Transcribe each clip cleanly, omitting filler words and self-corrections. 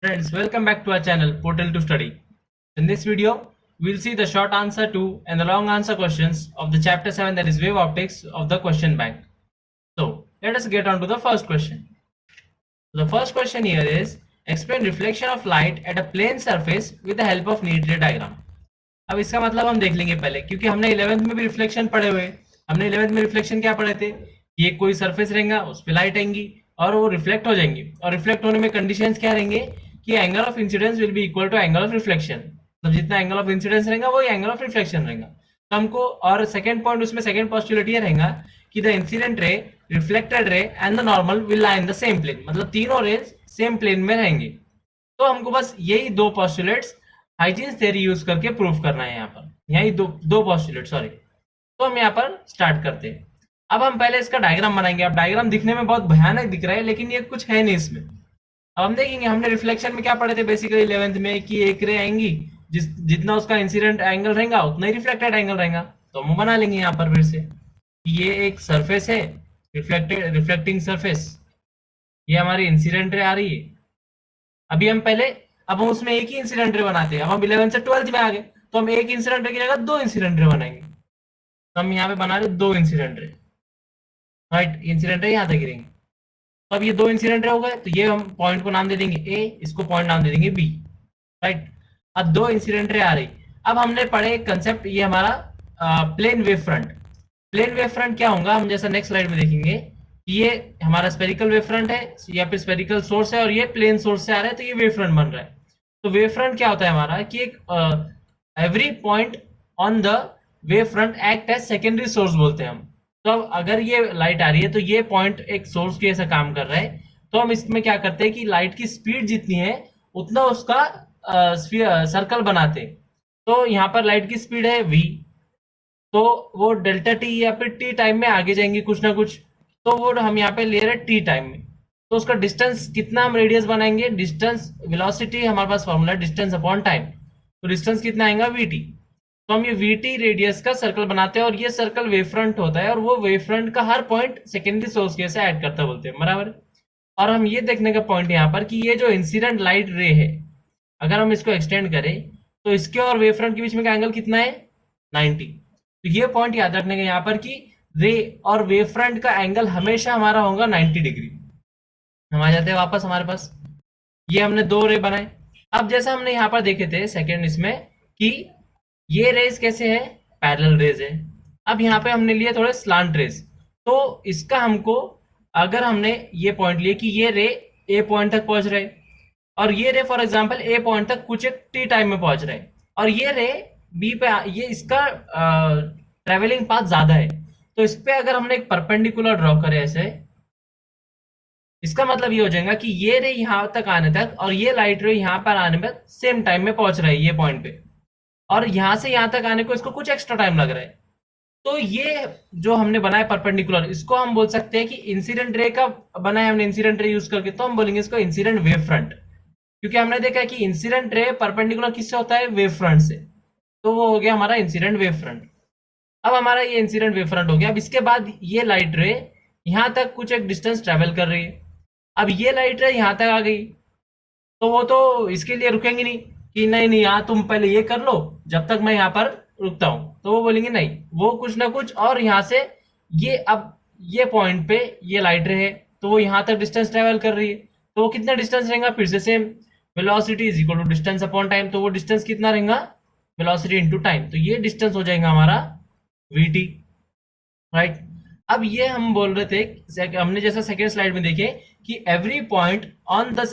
Friends, welcome back to our channel Portal to Study. In this video, we'll see the short answer to and the long answer questions of the chapter 7, that is wave optics, of the question bank. So, let us get on to the first question. The first question here is explain reflection of light at a plane surface with the help of neat ray diagram. अब इसका मतलब हम देख लेंगे पहले, क्योंकि हमने 11th में भी रिफ्लेक्शन पढ़े हुए। हमने 11th में रिफ्लेक्शन क्या पढ़े थे कि एक कोई सरफेस रहेगा, उस पर लाइट आएंगी और वो रिफ्लेक्ट हो जाएंगी, और रिफ्लेक्ट होने में कंडीशंस क्या रहेंगे कि angle of incidence will be equal to angle of reflection. मतलब जितना एंगल ऑफ इंसिडेंस रहेगा वही एंगल ऑफ रिफ्लेक्शन रहेगा। तो हमको, और सेकंड पॉइंट उसमें सेकंड पोस्टुलेट ये रहेगा कि the incident ray, reflected ray and the normal will lie in the same plane, मतलब तीनों रेज सेम प्लेन में रहेंगे। तो हमको बस यही दो पोस्टुलेट्स हाइजीन्स थ्योरी यूज करके प्रूफ करना है। यहाँ पर यही दो पोस्टुलेट, सॉरी। तो हम यहाँ पर स्टार्ट करते हैं। अब हम पहले इसका डायग्राम बनाएंगे। अब डायग्राम दिखने में बहुत भयानक दिख रहा है, लेकिन ये कुछ है नहीं इसमें। अब हम देखेंगे, हमने रिफ्लेक्शन में क्या पढ़े थे बेसिकली 11th में, कि एक रे आएंगी, जितना उसका इंसिडेंट एंगल रहेगा उतना ही रिफ्लेक्टेड एंगल रहेगा। तो हम बना लेंगे यहाँ पर फिर से। ये एक सरफेस है, रिफ्लेक्टिंग सरफेस, ये हमारी इंसिडेंट रे आ रही है। अभी हम पहले, अब हम उसमें एक ही इंसिडेंट रे बनाते हैं। अब हम 11 से 12 में आ गए, तो हम एक इंसिडेंट रे की जगह दो इंसिडेंट रे बनाएंगे। तो हम यहाँ पे बना रहे दो incident ray, right. Incident ray यहाँ तक गिरेंगे। तो अब ये दो इंसिडेंट रे हो गए, तो ये हम पॉइंट को नाम दे देंगे ए, इसको पॉइंट नाम दे देंगे बी, राइट। अब दो इंसिडेंट रे आ रही। अब हमने पढ़े एक कंसेप्ट, ये हमारा plane wave front. Plane wave front क्या होगा, हम जैसा नेक्स्ट स्लाइड में देखेंगे। ये हमारा स्पेरिकल वेव फ्रंट है, या फिर स्पेरिकल सोर्स है, और ये प्लेन सोर्स से आ रहा है, तो ये वेव फ्रंट बन रहा है। तो वेव फ्रंट क्या होता है हमारा, कि एक every point on the wavefront act as secondary source बोलते हैं हम। तो अब अगर ये लाइट आ रही है, तो ये पॉइंट एक सोर्स के जैसा काम कर रहा है। तो हम इसमें क्या करते हैं कि लाइट की स्पीड जितनी है उतना उसका सर्कल बनाते हैं। तो यहाँ पर लाइट की स्पीड है v, तो वो डेल्टा टी या फिर टी टाइम में आगे जाएंगे कुछ ना कुछ। तो वो हम यहाँ पे ले रहे हैं टी टाइम में। तो उसका डिस्टेंस कितना हम रेडियस बनाएंगे, डिस्टेंस वेलोसिटी हमारे पास फॉर्मूला डिस्टेंस अपॉन टाइम। तो डिस्टेंस कितना आएगा वीटी। तो हम ये वीटी रेडियस का सर्कल बनाते हैं, और ये सर्कल वेव फ्रंट होता है, और वो वेव फ्रंट का हर पॉइंट सेकेंडरी सोर्स के साथ ऐड करता बोलते हैं, बराबर। और हम ये देखने का पॉइंट यहाँ पर कि ये जो इंसिडेंट लाइट रे है, अगर हम इसको एक्सटेंड करें तो इसके और वेव फ्रंट के बीच में का एंगल कितना है, 90। तो ये पॉइंट याद रखने का यहाँ पर कि रे और वेव फ्रंट का एंगल हमेशा हमारा होगा 90 डिग्री। हम आ जाते हैं वापस हमारे पास। ये हमने दो रे बनाए। अब जैसा हमने यहाँ पर देखे थे सेकेंड इसमें, कि ये रेज कैसे है, पैरेलल रेज है। अब यहाँ पे हमने लिए थोड़े स्लांट रेज। तो इसका हमको, अगर हमने ये पॉइंट लिए कि ये रे ए पॉइंट तक पहुंच रहे, और ये रे फॉर एग्जांपल ए पॉइंट तक कुछ एक टी टाइम में पहुंच रहे, और ये रे बी पे, ये इसका ट्रेवलिंग पाथ ज्यादा है। तो इस पे अगर हमने एक परपेंडिकुलर ड्रॉ करे ऐसे, इसका मतलब ये हो जाएगा कि ये रे यहाँ तक आने तक और ये लाइट रे यहाँ पर आने में सेम टाइम में पहुंच रहा है ये पॉइंट पे, और यहाँ से यहाँ तक आने को इसको कुछ एक्स्ट्रा टाइम लग रहा है। तो ये जो हमने बनाया परपेंडिकुलर, इसको हम बोल सकते हैं कि इंसिडेंट रे का बनाया हमने, इंसिडेंट रे यूज करके। तो हम बोलेंगे इसको इंसिडेंट वेव फ्रंट, क्योंकि हमने देखा है कि इंसिडेंट रे परपेंडिकुलर किससे होता है, वेव फ्रंट से। तो वो हो गया हमारा इंसिडेंट वेव फ्रंट। अब हमारा ये इंसिडेंट वेव फ्रंट हो गया। अब इसके बाद ये लाइट रे यहाँ तक कुछ एक डिस्टेंस ट्रेवल कर रही है। अब ये लाइट रे यहाँ तक आ गई, तो वो तो इसके लिए रुकेंगे नहीं कि नहीं नहीं यहाँ तुम पहले ये कर लो जब तक मैं यहाँ पर रुकता हूँ। तो वो बोलेंगे नहीं, वो कुछ ना कुछ, और यहाँ से ये, अब ये पॉइंट पे ये लाइट रे है, तो वो यहाँ तक डिस्टेंस ट्रेवल कर रही है। तो वो कितना डिस्टेंस रहेगा, फिर से same, velocity is equal to distance upon time. तो वो डिस्टेंस कितना रहेगा, वेलोसिटी इनटू टाइम। तो ये डिस्टेंस हो जाएगा हमारा वीटी, राइट। अब ये हम बोल रहे थे, हमने जैसा सेकेंड स्लाइड में देखे कि every point on the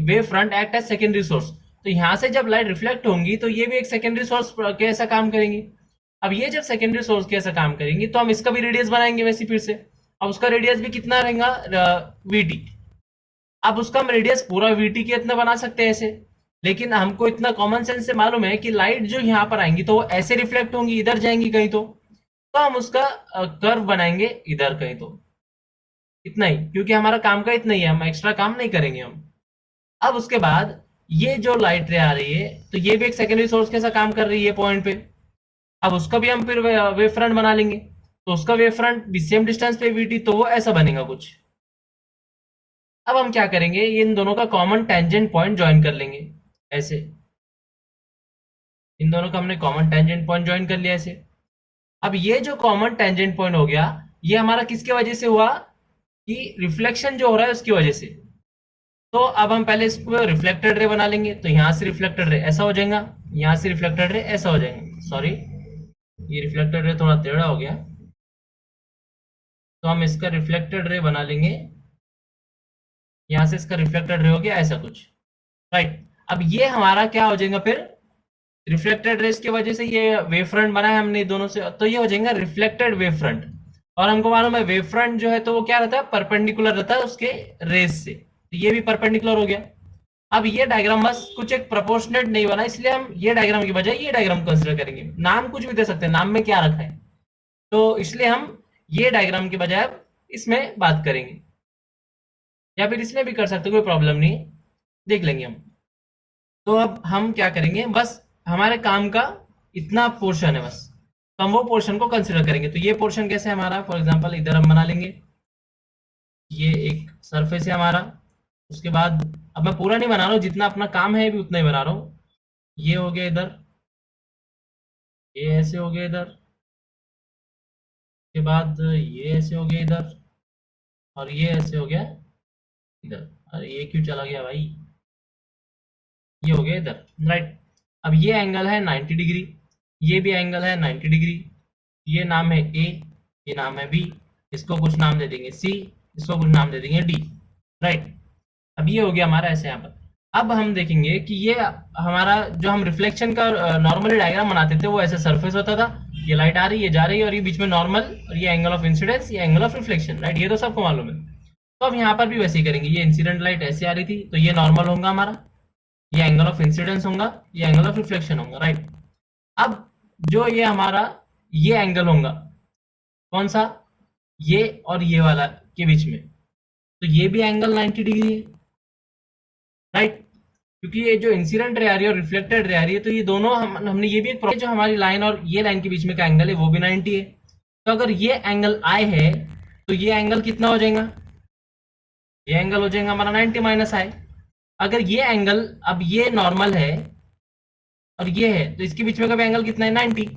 wavefront act as secondary source. तो यहाँ से जब लाइट रिफ्लेक्ट होंगी तो ये भी एक सेकेंडरी सोर्स के ऐसा काम करेंगी। अब ये जब सेकेंडरी सोर्स के ऐसा काम करेंगी, तो हम इसका भी रेडियस बनाएंगे वैसे फिर से। अब उसका रेडियस भी कितना रहेगा, वीटी। अब उसका हम रेडियस पूरा वीटी के इतना बना सकते हैं ऐसे, लेकिन हमको इतना कॉमन सेंस से मालूम है कि लाइट जो यहाँ पर आएंगी तो वो ऐसे रिफ्लेक्ट होंगी, इधर जाएंगी कहीं, तो हम उसका कर्व बनाएंगे इधर कहीं। तो इतना ही, क्योंकि हमारा काम का इतना ही है, हम एक्स्ट्रा काम नहीं करेंगे हम। अब उसके बाद ये जो लाइट रे आ रही है, तो ये भी एक सेकेंडरी सोर्स कैसा काम कर रही है पॉइंट पे। अब उसका भी हम फिर वेव फ्रंट बना लेंगे, तो उसका वेव फ्रंट भी सेम डिस्टेंस पे वीटी, तो वो ऐसा बनेगा कुछ। अब हम क्या करेंगे, ये इन दोनों का कॉमन टेंजेंट पॉइंट ज्वाइन कर लेंगे ऐसे। इन दोनों का हमने कॉमन टेंजेंट पॉइंट ज्वाइन कर लिया ऐसे। अब ये जो कॉमन टेंजेंट पॉइंट हो गया, ये हमारा किसके वजह से हुआ, कि रिफ्लेक्शन जो हो रहा है उसकी वजह से। तो अब हम पहले इसको रिफ्लेक्टेड रे बना लेंगे, तो यहाँ से रिफ्लेक्टेड रे ऐसा हो जाएगा, यहाँ से रिफ्लेक्टेड रे ऐसा हो जाएगा। सॉरी, ये रिफ्लेक्टेड रे थोड़ा टेढ़ा हो गया, तो हम इसका रिफ्लेक्टेड रे बना लेंगे। यहाँ से इसका रिफ्लेक्टेड रे हो गया ऐसा कुछ, राइट। अब ये हमारा क्या हो जाएगा फिर, रिफ्लेक्टेड रेस की वजह से ये वेव फ्रंट बना है हमने दोनों से, तो ये हो जाएगा रिफ्लेक्टेड वेव फ्रंट। और हमको मालूम है वेव फ्रंट जो है तो वो क्या रहता है, परपेंडिकुलर रहता है उसके रेस से, तो ये भी परपेंडिकुलर हो गया। अब ये डायग्राम बस कुछ एक प्रोपोर्शनेट नहीं बना, इसलिए हम ये डायग्राम की बजाय ये डायग्राम कंसिडर करेंगे। नाम कुछ भी दे सकते हैं, नाम में क्या रखा है, तो इसलिए हम ये डायग्राम की बजाय अब इसमें बात करेंगे, या फिर इसमें भी कर सकते, कोई प्रॉब्लम नहीं, देख लेंगे हम। तो अब हम क्या करेंगे, बस हमारे काम का इतना पोर्शन है बस, तो हम वो पोर्शन को कंसिडर करेंगे। तो ये पोर्शन कैसे है हमारा, फॉर एग्जांपल इधर हम बना लेंगे, ये एक सरफेस है हमारा। उसके बाद अब मैं पूरा नहीं बना रहा हूँ, जितना अपना काम है भी उतना ही बना रहा हूँ। ये हो गया इधर, ये ऐसे हो गया इधर, उसके बाद ये ऐसे हो गया इधर, और ये ऐसे हो गया इधर। अरे ये क्यों चला गया भाई, ये हो गया इधर, राइट। अब ये एंगल है 90 डिग्री, ये भी एंगल है 90 डिग्री। ये नाम है ए, ये नाम है बी, इसको कुछ नाम दे देंगे सी, इसको कुछ नाम दे देंगे डी, राइट। अब ये हो गया हमारा ऐसे यहाँ पर। अब हम देखेंगे कि ये हमारा जो हम रिफ्लेक्शन का नॉर्मली डायग्राम बनाते थे वो ऐसे सरफेस होता था, ये लाइट आ रही है जा रही है, और ये बीच में नॉर्मल, और ये एंगल ऑफ इंसिडेंस, ये एंगल ऑफ रिफ्लेक्शन, राइट। ये तो सबको मालूम है। तो अब यहाँ पर भी वैसे ही करेंगे, ये इंसिडेंट लाइट ऐसे आ रही थी तो ये नॉर्मल होगा हमारा, ये एंगल ऑफ इंसिडेंस होगा, ये एंगल ऑफ रिफ्लेक्शन होगा, राइट। अब जो ये हमारा ये एंगल होगा, कौन सा, ये और ये वाला के बीच में, तो ये भी एंगल 90 डिग्री है, राइट। क्योंकि ये जो इंसिडेंट रे आ रही है और रिफ्लेक्टेड रे आ रही है, तो ये दोनों हमने ये भी एक जो हमारी लाइन और ये लाइन के बीच में का एंगल है वो भी 90 है। तो अगर ये एंगल आई है तो ये एंगल कितना हो जाएगा, ये एंगल हो जाएगा हमारा 90 माइनस आई। अगर ये एंगल, अब ये नॉर्मल है और ये है, तो इसके बीच में का भी एंगल कितना है 90।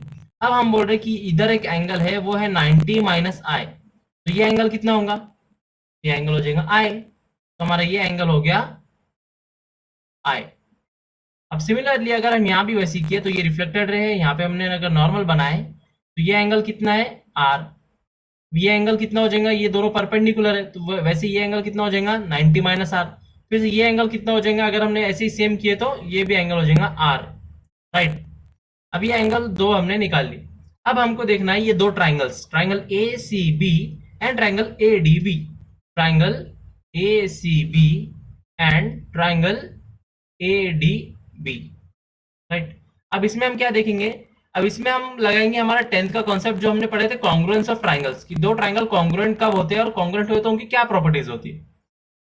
अब हम बोल रहे कि इधर एक एंगल है वो है 90 माइनस आई, तो ये एंगल कितना होगा, ये एंगल हो जाएगा आई, तो हमारा ये एंगल हो गया आई। अब सिमिलरली अगर हम यहाँ भी वैसे किए तो ये रिफ्लेक्टेड रहे, यहाँ पे हमने अगर नॉर्मल बनाए तो ये एंगल कितना है आर, ये एंगल कितना हो जाएगा, ये दोनों परपेंडिकुलर है तो वैसे ये एंगल कितना हो जाएगा 90 माइनस आर। फिर से ये एंगल कितना हो जाएगा, अगर हमने ऐसे ही सेम किए तो ये भी एंगल हो जाएगा आर, राइट। अब ये एंगल दो हमने निकाल ली। अब हमको देखना है ये दो triangles, triangle A C B and triangle A D B, triangle A C B and triangle A D B, right. अब इसमें हम क्या देखेंगे, अब इसमें हम लगाएंगे हमारा 10th का कॉन्सेप्ट जो हमने पढ़े थे, कॉन्ग्रुएंस ऑफ ट्राइंगल्स, कि दो ट्राइंगल कॉन्ग्रुएंट कब होते हैं और कॉन्ग्रुएंट हुए तो उनकी क्या प्रॉपर्टीज होती है।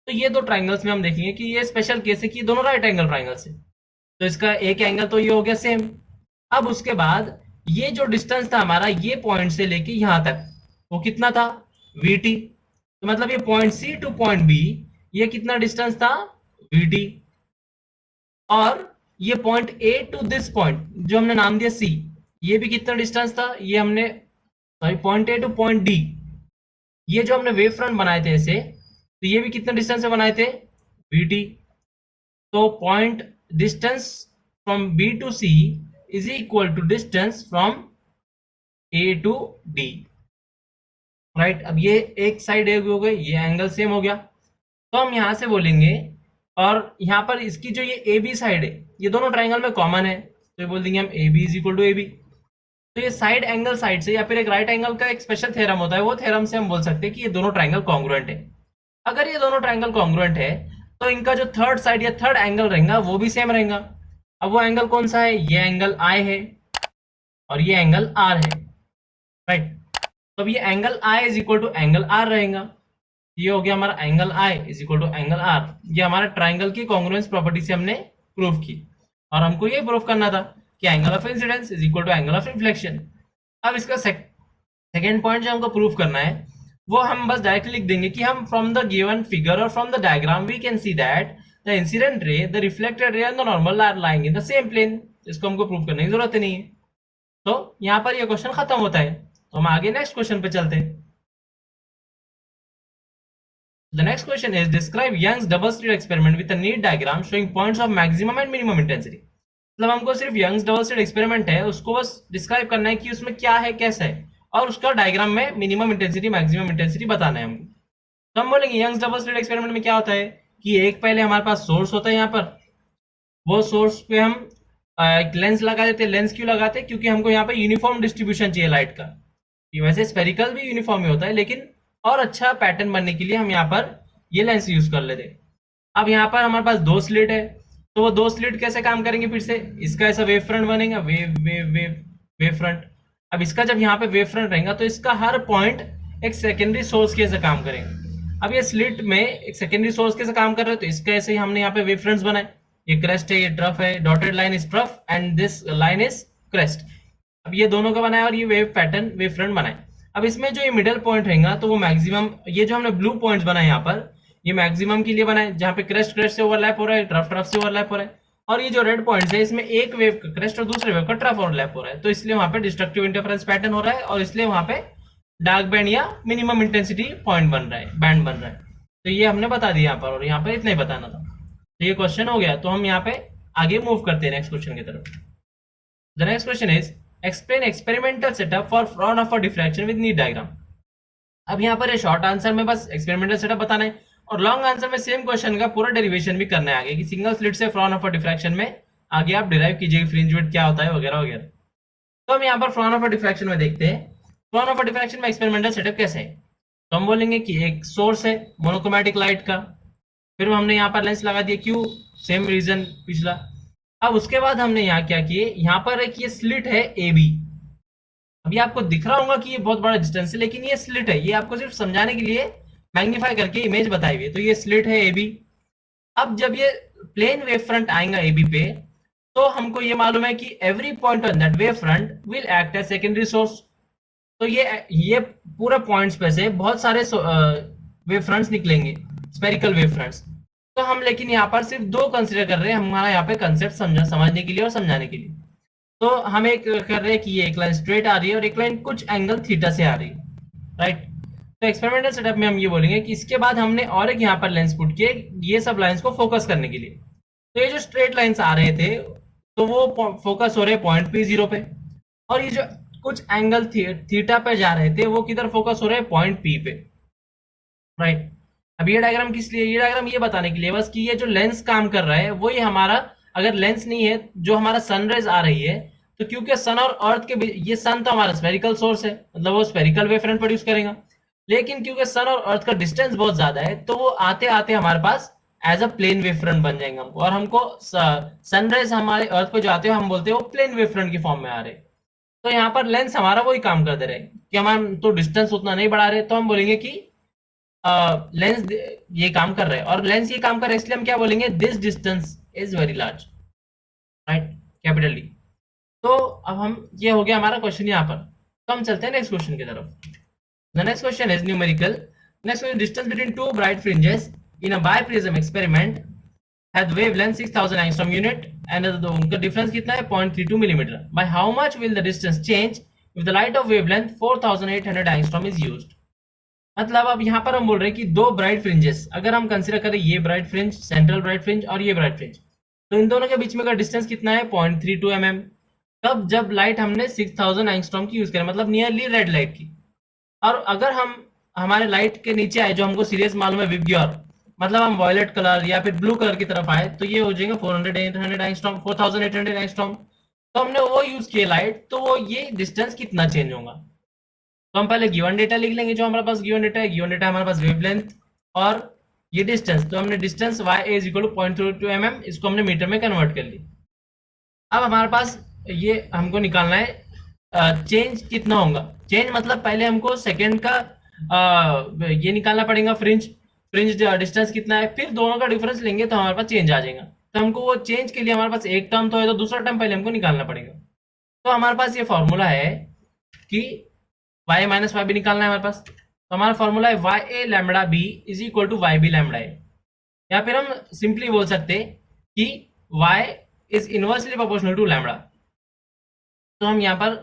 तो ये दो ट्राइंगल्स में हम देखेंगे कि ये स्पेशल केस है कि दोनों राइट एंगल ट्राइंगल्स है, तो इसका एक एंगल तो ये हो गया सेम। अब उसके बाद ये जो डिस्टेंस था हमारा ये पॉइंट से लेके यहां तक, वो कितना था VT, तो मतलब ये point C to point B ये कितना डिस्टेंस था VT, और ये point A to this point जो हमने नाम दिया सी, ये भी कितना डिस्टेंस था, ये हमने sorry point A two point D, ये जो हमने वेव फ्रंट बनाए थे ऐसे, तो ये भी कितना डिस्टेंस से बनाए थे VT। तो point distance from B to C is equal to distance from A to D, right. अब ये एक साइड हो गई, ये एंगल सेम हो गया, तो हम यहां से बोलेंगे, और यहाँ पर इसकी जो ये ए बी साइड है ये दोनों ट्राइंगल में कॉमन है, तो ये बोल देंगे हम A B is equal to A B. तो ये साइड एंगल साइड से, या फिर एक राइट एंगल का एक स्पेशल थ्योरम होता है, वो थ्योरम से हम बोल सकते हैं कि ये दोनों ट्राइंगल कॉन्ग्रुएंट है। अगर ये दोनों ट्राइंगल कॉन्ग्रुएंट है तो इनका जो थर्ड साइड या थर्ड एंगल रहेगा वो भी सेम रहेगा। अब वो एंगल कौन सा है, ये एंगल आई है और ये एंगल आर है, राइट। तो अब ये angle I is equal to angle R रहेगा, ये हो गया हमारा angle I is equal to angle R. ये हमारा ट्राइंगल की कॉन्ग्रुएंस प्रॉपर्टी से हमने प्रूव की, और हमको ये प्रूव करना था कि angle of incidence is equal to angle of reflection. अब इसका सेकंड पॉइंट जो हमको प्रूव करना है वो हम बस डायरेक्टली लिख देंगे कि हम फ्रॉम द गिवन फिगर और from the diagram we can see that the incident ray, the reflected ray and the normal are lying in the same plane. इसको हमको प्रूव करने की जरूरत नहीं है। तो यहाँ पर ये क्वेश्चन खत्म होता है। तो हम आगे नेक्स्ट क्वेश्चन पे चलते हैं। The next question is describe Young's double slit experiment with a neat diagram showing points of maximum and minimum intensity। मतलब हमको सिर्फ यंग्स डबल स्लिट एक्सपेरिमेंट है, उसको बस डिस्क्राइब करना है कि उसमें क्या है, कैसा है, और उसका डायग्राम में मिनिमम इंटेंसिटी मैक्सिमम इंटेंसिटी बताना है हमको। तो हम बोलेंगे यंग्स डबल स्लिट एक्सपेरिमेंट में क्या होता है कि एक पहले हमारे पास सोर्स होता है यहाँ पर, वो सोर्स पे हम एक लेंस लगा देते हैं। लेंस क्यों लगाते हैं? क्योंकि हमको यहाँ पे यूनिफॉर्म डिस्ट्रीब्यूशन चाहिए लाइट का। वैसे स्पेरिकल भी यूनिफॉर्म ही होता है, लेकिन और अच्छा पैटर्न बनने के लिए हम यहाँ पर ये लेंस यूज कर लेते हैं। अब यहाँ पर हमारे पास दो स्लिट है, तो वो दो स्लिट कैसे काम करेंगे? फिर से इसका ऐसा वेव फ्रंट बनेगा, वेव फ्रंट। अब इसका जब यहाँ पे वेव फ्रंट रहेगा तो इसका हर पॉइंट एक सेकेंडरी सोर्स के ऐसे काम करेंगे। अब ये स्लिट में एक सेकेंडरी सोर्स के ऐसे काम कर रहे हैं, तो इसका ऐसे ही हमने यहाँ पे वेव फ्रंट्स बनाए। ये क्रेस्ट है, ये ट्रफ है, dotted line is trough and this line is crest. अब ये दोनों का बनाया और ये वेव पैटर्न वेव फ्रंट बनाए। अब इसमें जो ये मिडल पॉइंट रहेगा तो वो मैक्सिमम, ये जो हमने ब्लू पॉइंट्स बनाए यहाँ पर, ये मैक्सिमम के लिए बनाए, जहाँ पे क्रेस्ट क्रेस्ट से ओवरलैप हो रहा है, ट्रफ ट्रफ से ओवरलैप हो रहा है। और ये जो रेड पॉइंट्स है, इसमें एक वेव का क्रेस्ट और दूसरे वेव का ट्रफ ओवरलैप हो रहा है, तो इसलिए वहां पे डिस्ट्रक्टिव इंटरफेरेंस पैटर्न हो रहा है, और इसलिए वहां पे डार्क बैंड या मिनिमम इंटेंसिटी पॉइंट बन रहा है, बैंड बन रहा है। तो ये हमने बता दिया यहाँ पर, और यहाँ पर इतना ही बताना था। तो ये क्वेश्चन हो गया। तो हम यहाँ पे आगे मूव करते हैं नेक्स्ट क्वेश्चन की तरफ। The next question is explain experimental setup for Fraunhofer diffraction with NEET diagram. अब यहाँ पर शॉर्ट आंसर में बस एक्सपेरिमेंटल सेटअप बताना है, और लॉन्ग आंसर में सेम क्वेश्चन का पूरा डेरिवेशन भी करना है आगे, कि सिंगल स्लिट से फ्रॉनहोफर डिफ्रैक्शन में आगे आप डिराइव कीजिएगा फ्रिंज विड्थ क्या होता है वगैरह वगैरह। तो हम यहाँ पर फ्रॉनहोफर डिफ्रैक्शन में देखते हैं फ्रॉनहोफर डिफ्रैक्शन में एक्सपेरिमेंटल सेटअप कैसे है। तो हम बोलेंगे कि एक सोर्स है मोनोक्रोमैटिक लाइट का, फिर हमने यहाँ पर लेंस लगा दिया, क्यों? सेम रीजन पिछला। अब उसके बाद हमने यहाँ क्या किए, यहाँ पर एक ये स्लिट है ए बी। अभी आपको दिख रहा होगा कि ये बहुत बड़ा डिस्टेंस है, लेकिन ये स्लिट है, ये आपको सिर्फ समझाने के लिए मैग्नीफाई करके इमेज बताई हुई है। तो ये स्लिट है ए बी। अब जब ये प्लेन वेव फ्रंट आएगा ए बी पे, तो हमको ये मालूम है कि every point on that wavefront will act as secondary source. तो ये पूरे पॉइंट्स पे से बहुत सारे वेव फ्रंट्स निकलेंगे, स्पेरिकल वेव फ्रंट्स। तो हम लेकिन यहाँ पर सिर्फ दो कंसिडर कर रहे हैं, हमारा यहाँ पे कंसेप्ट समझने के लिए और समझाने के लिए। तो हम एक कर रहे हैं कि ये एक लाइन स्ट्रेट आ रही है और एक लाइन कुछ एंगल थीटा से आ रही है, राइट। तो एक्सपेरिमेंटल सेटअप में हम ये बोलेंगे कि इसके बाद हमने और एक यहाँ पर लेंस पुट किए ये सब लाइंस को फोकस करने के लिए। तो ये जो स्ट्रेट लाइंस आ रहे थे तो वो फोकस हो रहे पॉइंट P0 पे, और ये जो कुछ एंगल थीटा पे जा रहे थे वो किधर फोकस हो रहे हैं? पॉइंट P पे, राइट। अब ये डायग्राम किस लिए? ये डायग्राम ये बताने के लिए बस कि ये जो लेंस काम कर रहा है वो ये हमारा, अगर लेंस नहीं है जो हमारा सनरेज आ रही है, तो क्योंकि सन और अर्थ के बीच, ये सन तो हमारा स्फेरिकल सोर्स है, मतलब वो स्फेरिकल वेव फ्रंट प्रोड्यूस करेगा, लेकिन क्योंकि सन और अर्थ का डिस्टेंस बहुत ज्यादा है तो वो आते आते हमारे पास as a plane wave front बन जाएंगे हमको, और हमको सनराइज हमारे अर्थ पे जो आते हैं हम बोलते हैं वो प्लेन वेव फ्रंट की फॉर्म में आ रहे हैं। तो यहाँ पर लेंस हमारा वही काम कर दे रहे हैं कि हमारा तो डिस्टेंस उतना नहीं बढ़ा रहे, तो हम बोलेंगे कि लेंस ये काम कर रहे हैं, और लेंस ये काम कर रहे हैं इसलिए हम क्या बोलेंगे? This distance is very large, right, capital D. तो अब हम, ये हो गया हमारा क्वेश्चन यहाँ पर। तो हम चलते हैं नेक्स्ट क्वेश्चन की तरफ। The next question is numerical. Next one is distance between two bright fringes in a biprism experiment had wavelength 6000 angstrom unit and उनका difference कितना है? 0.32 millimeter. By how much will the distance change if the light of wavelength 4800 angstrom is used? मतलब अब यहाँ पर हम बोल रहे हैं कि दो ब्राइट फ्रिंजेस, अगर हम कंसिडर करें ये bright fringe, central bright fringe और ये ब्राइट फ्रिंज, तो इन दोनों के बीच में का डिस्टेंस कितना है? 0.32 mm। तब जब लाइट हमने 6000 एंगस्ट्रॉम की यूज करें, मतलब नियरली रेड लाइट की, और अगर हम हमारे लाइट के नीचे आए जो हमको सीरियस मालूम है विबग्योर, मतलब हम वॉयलेट कलर या फिर ब्लू कलर की तरफ आए, तो ये हो जाएगा 4800 एंगस्ट्रॉम, 4800 एंगस्ट्रॉम। तो हमने वो यूज किया लाइट, तो वो ये डिस्टेंस कितना चेंज होगा? तो हम पहले गिवन डेटा लिख लेंगे, जो हमारे पास गिवन डेटा है। गिवन डेटा हमारे पास वेवलेंथ और ये डिस्टेंस, तो हमने distance y is equal to 0.32 mm, इसको हमने मीटर में कन्वर्ट कर ली। अब हमारे पास ये हमको निकालना है चेंज कितना होगा। चेंज मतलब पहले हमको सेकेंड का ये निकालना पड़ेगा, फ्रिंज डिस्टेंस कितना है, फिर दोनों का डिफरेंस लेंगे तो हमारे पास चेंज आ जाएगा। तो हमको वो चेंज के लिए हमारे पास एक टर्म तो है, तो दूसरा टर्म पहले हमको निकालना पड़ेगा। तो हमारे पास ये फॉर्मूला है कि y माइनस वाई भी निकालना है हमारे पास, तो हमारा फॉर्मूला है y a lambda b is equal to y b lambda a, या फिर हम सिंपली बोल सकते कि y is inversely proportional to lambda. तो हम यहाँ पर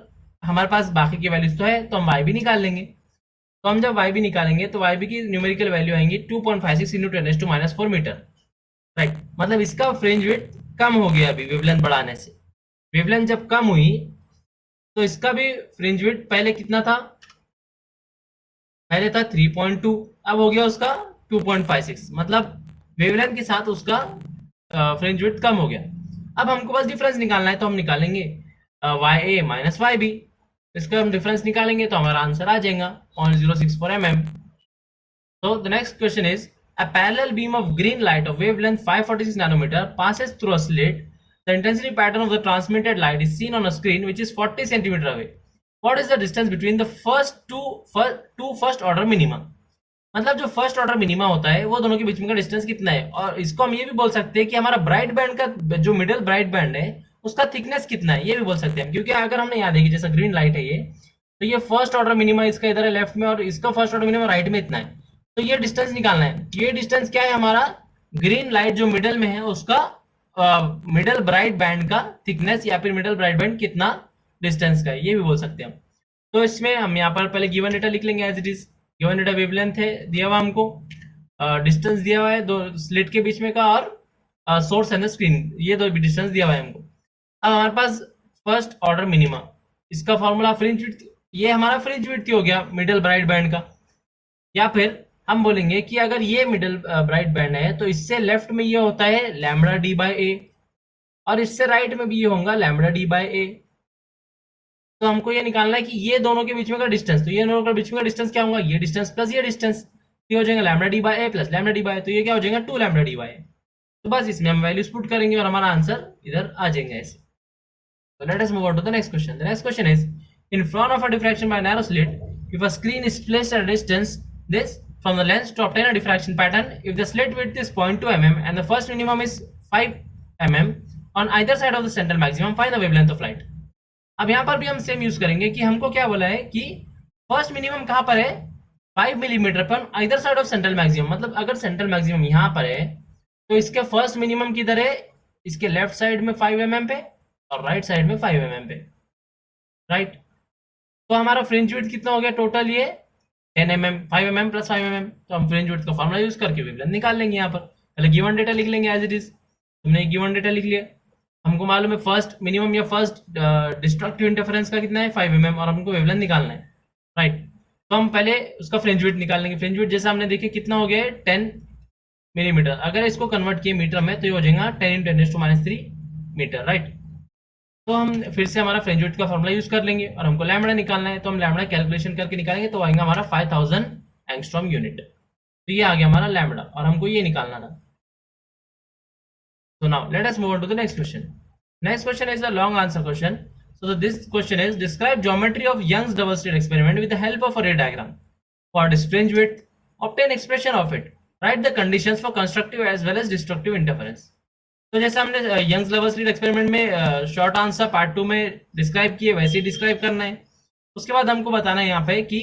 हमारे पास बाकी की वैल्यूज तो है, तो हम y भी निकाल लेंगे। तो हम जब y भी निकालेंगे तो y भी की न्यूमेरिकल वैल्यू आएंगी 2.56 इंटू 10⁻⁴ मीटर, राइट। मतलब इसका फ्रिंज विड्थ कम हो गया अभी वेवलेंथ बढ़ाने से। वेवलेंथ जब कम हुई तो इसका भी फ्रिंज विड्थ पहले कितना था, पहले था 3.2, अब हो गया उसका 2.56, मतलब वेवलेंथ के साथ उसका फ्रिंज विड्थ कम हो गया। अब हमको बस डिफरेंस निकालना है, तो हम निकालेंगे वाई ए माइनस वाई बी, इसका हम डिफरेंस निकालेंगे तो हमारा आंसर आ जाएगा 0.064 mm। So the next question is, a parallel beam of green light of wavelength 546 nanometer passes through a slit. The intensity pattern of the transmitted light is seen on a screen which is 40 centimeter away. What is the distance between the two first order minima? मतलब जो first order minima होता है वो दोनों के बीच में का distance कितना है, और इसको हम ये भी बोल सकते हैं कि हमारा ब्राइट बैंड का जो मिडिल ब्राइट बैंड है उसका थिकनेस कितना है, ये भी बोल सकते हैं हम। क्योंकि अगर हमने याद है कि जैसा ग्रीन लाइट है ये, तो ये फर्स्ट ऑर्डर मिनिमा इसका इधर है लेफ्ट में, और इसका फर्स्ट ऑर्डर मिनिमा राइट में इतना है। तो ये डिस्टेंस निकालना है। ये डिस्टेंस क्या है हमारा, ग्रीन लाइट जो मिडल में है उसका मिडल ब्राइट बैंड का थिकनेस, या फिर मिडल ब्राइट बैंड कितना डिस्टेंस का है, ये भी बोल सकते हैं हम। तो इसमें हम यहाँ पर पहले गिवन डेटा लिख लेंगे as it is. Given data wavelength है दिया हुआ हमको, डिस्टेंस दिया हुआ है दो स्लिट के बीच में का, और सोर्स है ना स्क्रीन, ये दो डिस्टेंस दिया हुआ है हमको। अब हमारे पास फर्स्ट ऑर्डर मिनिमा, इसका फॉर्मूला फ्रिंज विड्थ, ये हमारा फ्रिंज विड्थ हो गया मिडल ब्राइट बैंड का। या फिर हम बोलेंगे कि अगर ये मिडल ब्राइट बैंड है तो इससे लेफ्ट में ये होता है लैम्बडा डी बाई ए, और इससे राइट में भी ये होगा लैम्बडा डी बाई ए। तो हमको ये निकालना है कि ये दोनों के बीच में का डिस्टेंस, तो ये दोनों के बीच में का डिस्टेंस क्या होगा, ये डिस्टेंस प्लस ये डिस्टेंस, ये हो जाएगा lambda d by a plus lambda d by a, तो ये क्या हो जाएगा 2 लैम्बडा डी बाई ए। तो बस इसमें हम वैल्यूज पुट करेंगे और हमारा आंसर इधर आ जाएंगे ऐसे। So let us move on to the next question. The next question is, in front of a diffraction by a narrow slit, if a screen is placed at a distance this from the lens to obtain a diffraction pattern, if the slit width is 0.2 mm and the first minimum is 5 mm on either side of the central maximum, find the wavelength of light. अब यहाँ पर भी हम same use करेंगे कि हमको क्या बोला है कि फर्स्ट मिनिमम कहाँ पर है 5 मिलीमीटर पर either side of central maximum. मतलब अगर सेंट्रल मैक्सिमम यहाँ पर है तो इसके फर्स्ट मिनिमम किधर है, इसके लेफ्ट साइड में 5 mm पे और राइट साइड में 5 mm पे, राइट। तो हमारा फ्रिंज विड्थ कितना हो गया टोटल, ये 10 mm, 5 mm प्लस 5 mm। तो हम फ्रिंज विड्थ का फॉर्मूला यूज करके वेवलेंथ निकाल लेंगे। यहाँ पर पहले गिवन डेटा लिख लेंगे एज इट इज। हमने गिवन डेटा लिख लिया, हमको मालूम है फर्स्ट मिनिमम या फर्स्ट डिस्ट्रक्टिव इंटरफेरेंस का कितना है 5 mm, और हमको वेवलेंथ निकालना है, राइट। तो हम पहले उसका फ्रिंज विड्थ निकाल लेंगे। फ्रिंज विड्थ जैसे हमने देखे कितना हो गया है 10 मिलीमीटर। अगर इसको कन्वर्ट किए मीटर में तो ये हो जाएगा 10 × 10⁻³ मीटर, राइट। तो हम फिर से हमारा फ्रिंज विड्थ का फॉर्मूला यूज कर लेंगे और हमको लैम्बडा निकालना है, तो हम लैम्बडा कैलकुलेशन करके निकालेंगे तो आएगा हमारा 5000 एंगस्ट्रॉम यूनिट। तो ये आ गया हमारा लैम्बडा और हमको ये निकालना था। So now let us move on to the next question. Next question is a long answer question. So this question is, describe geometry of Young's double slit experiment with the help of a ray diagram. What is fringe width? Obtain expression of it. Write the conditions for constructive as well as destructive interference. तो जैसे हमने Young's double slit experiment में short answer part 2 में describe किए वैसे ही describe करना है। उसके बाद हमको बताना है यहाँ पे कि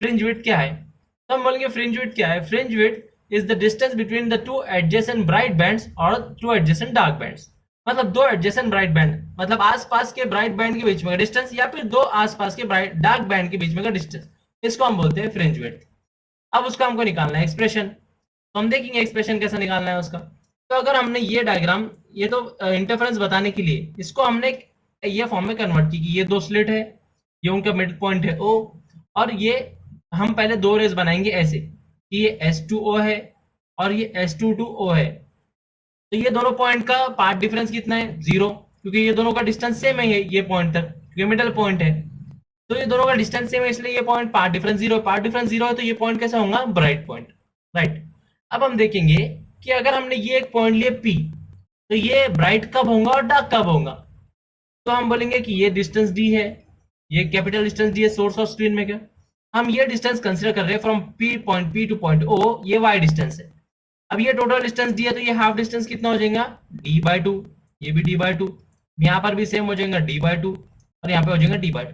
फ्रिंज विड्थ क्या है। तो हम बोलेंगे फ्रिंज विड्थ क्या है, fringe width is the distance between the two adjacent bright bands or two adjacent dark bands। मतलब दो adjacent bright band मतलब आसपास के bright band के बीच में का डिस्टेंस, या फिर दो आसपास के bright dark band के बीच में का डिस्टेंस, इसको हम बोलते हैं फ्रिंज विड्थ। अब उसका हमको निकालना है एक्सप्रेशन। तो हम देखेंगे एक्सप्रेशन कैसा निकालना है उसका। तो अगर हमने ये डायग्राम, ये तो इंटरफेरेंस बताने के लिए इसको हमने ये फॉर्म में कन्वर्ट की कि ये दो स्लिट है, ये उनका मिड पॉइंट है O, और ये हम पहले दो रेज बनाएंगे ऐसे कि ये S2O है और ये S22O है। तो ये दोनों पॉइंट का पार्ट डिफरेंस कितना है 0, क्योंकि ये दोनों का डिस्टेंस सेम है ये पॉइंट तक, क्योंकि मिडल पॉइंट है। तो ये दोनों का डिस्टेंस सेम है इसलिए ये point path difference 0, path difference 0 है तो ये पॉइंट कैसा होगा ब्राइट पॉइंट, राइट। अब हम देखेंगे कि अगर हमने ये एक पॉइंट लिए P, तो ये ब्राइट कब होगा और डार्क कब होगा। तो हम बोलेंगे कि ये डिस्टेंस D है, ये कैपिटल डिस्टेंस D है सोर्स और स्क्रीन में। क्या हम ये डिस्टेंस कंसीडर कर रहे हैं from point P two point O, ये y डिस्टेंस है। अब ये टोटल डिस्टेंस D है तो ये हाफ डिस्टेंस कितना हो जाएगा D/2, ये भी D/2, यहाँ पर भी सेम हो जाएगा D/2 और यहाँ पे हो जाएगा D/2।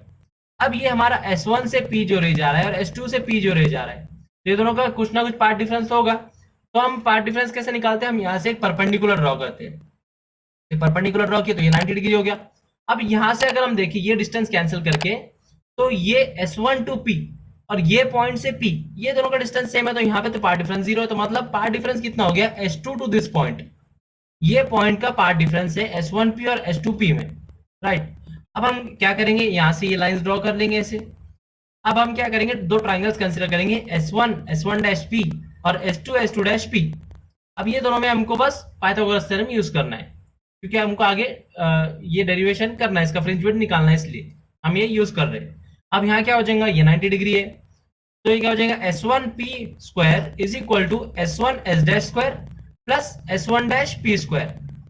अब ये हमारा S1 से P जो रह जा रहा है और S2 से P जो रह जा रहा है, तो ये दोनों का कुछ ना कुछ पार्ट डिफरेंस होगा। तो हम पार्ट डिफरेंस कैसे निकालते हैं, हम यहाँ से एक परपेंडिकुलर ड्रॉ करते हैं। परपेंडिकुलर ड्रॉ किया तो ये 90 डिग्री हो गया। अब यहां से अगर हम देखें ये डिस्टेंस कैंसिल करके, तो ये S1 टू P और ये पॉइंट से P, ये दोनों का डिस्टेंस सेम है, तो यहाँ पे तो पार्ट डिफरेंस 0 है। तो मतलब पार्ट डिफरेंस कितना हो गया, S2 टू दिस पॉइंट, ये पॉइंट का पार्ट डिफरेंस है S1P और S2P में, राइट। अब हम क्या करेंगे, यहां से ये लाइंस ड्रॉ कर लेंगे ऐसे। अब हम क्या करेंगे, दो ट्राइंगल्स कंसीडर करेंगे, S1 P और S2 P। अब ये दोनों में हमको बस पाइथागोरस थ्योरम यूज करना है, क्योंकि हमको आगे ये डेरिवेशन करना है, इसका फ्रिंज विड्थ निकालना है, इसलिए हम ये यूज कर रहे हैं। अब यहाँ क्या हो जाएगा, ये 90 डिग्री है, तो ये क्या हो जाएगा, S1P square is equal to S1S square plus S1 P square,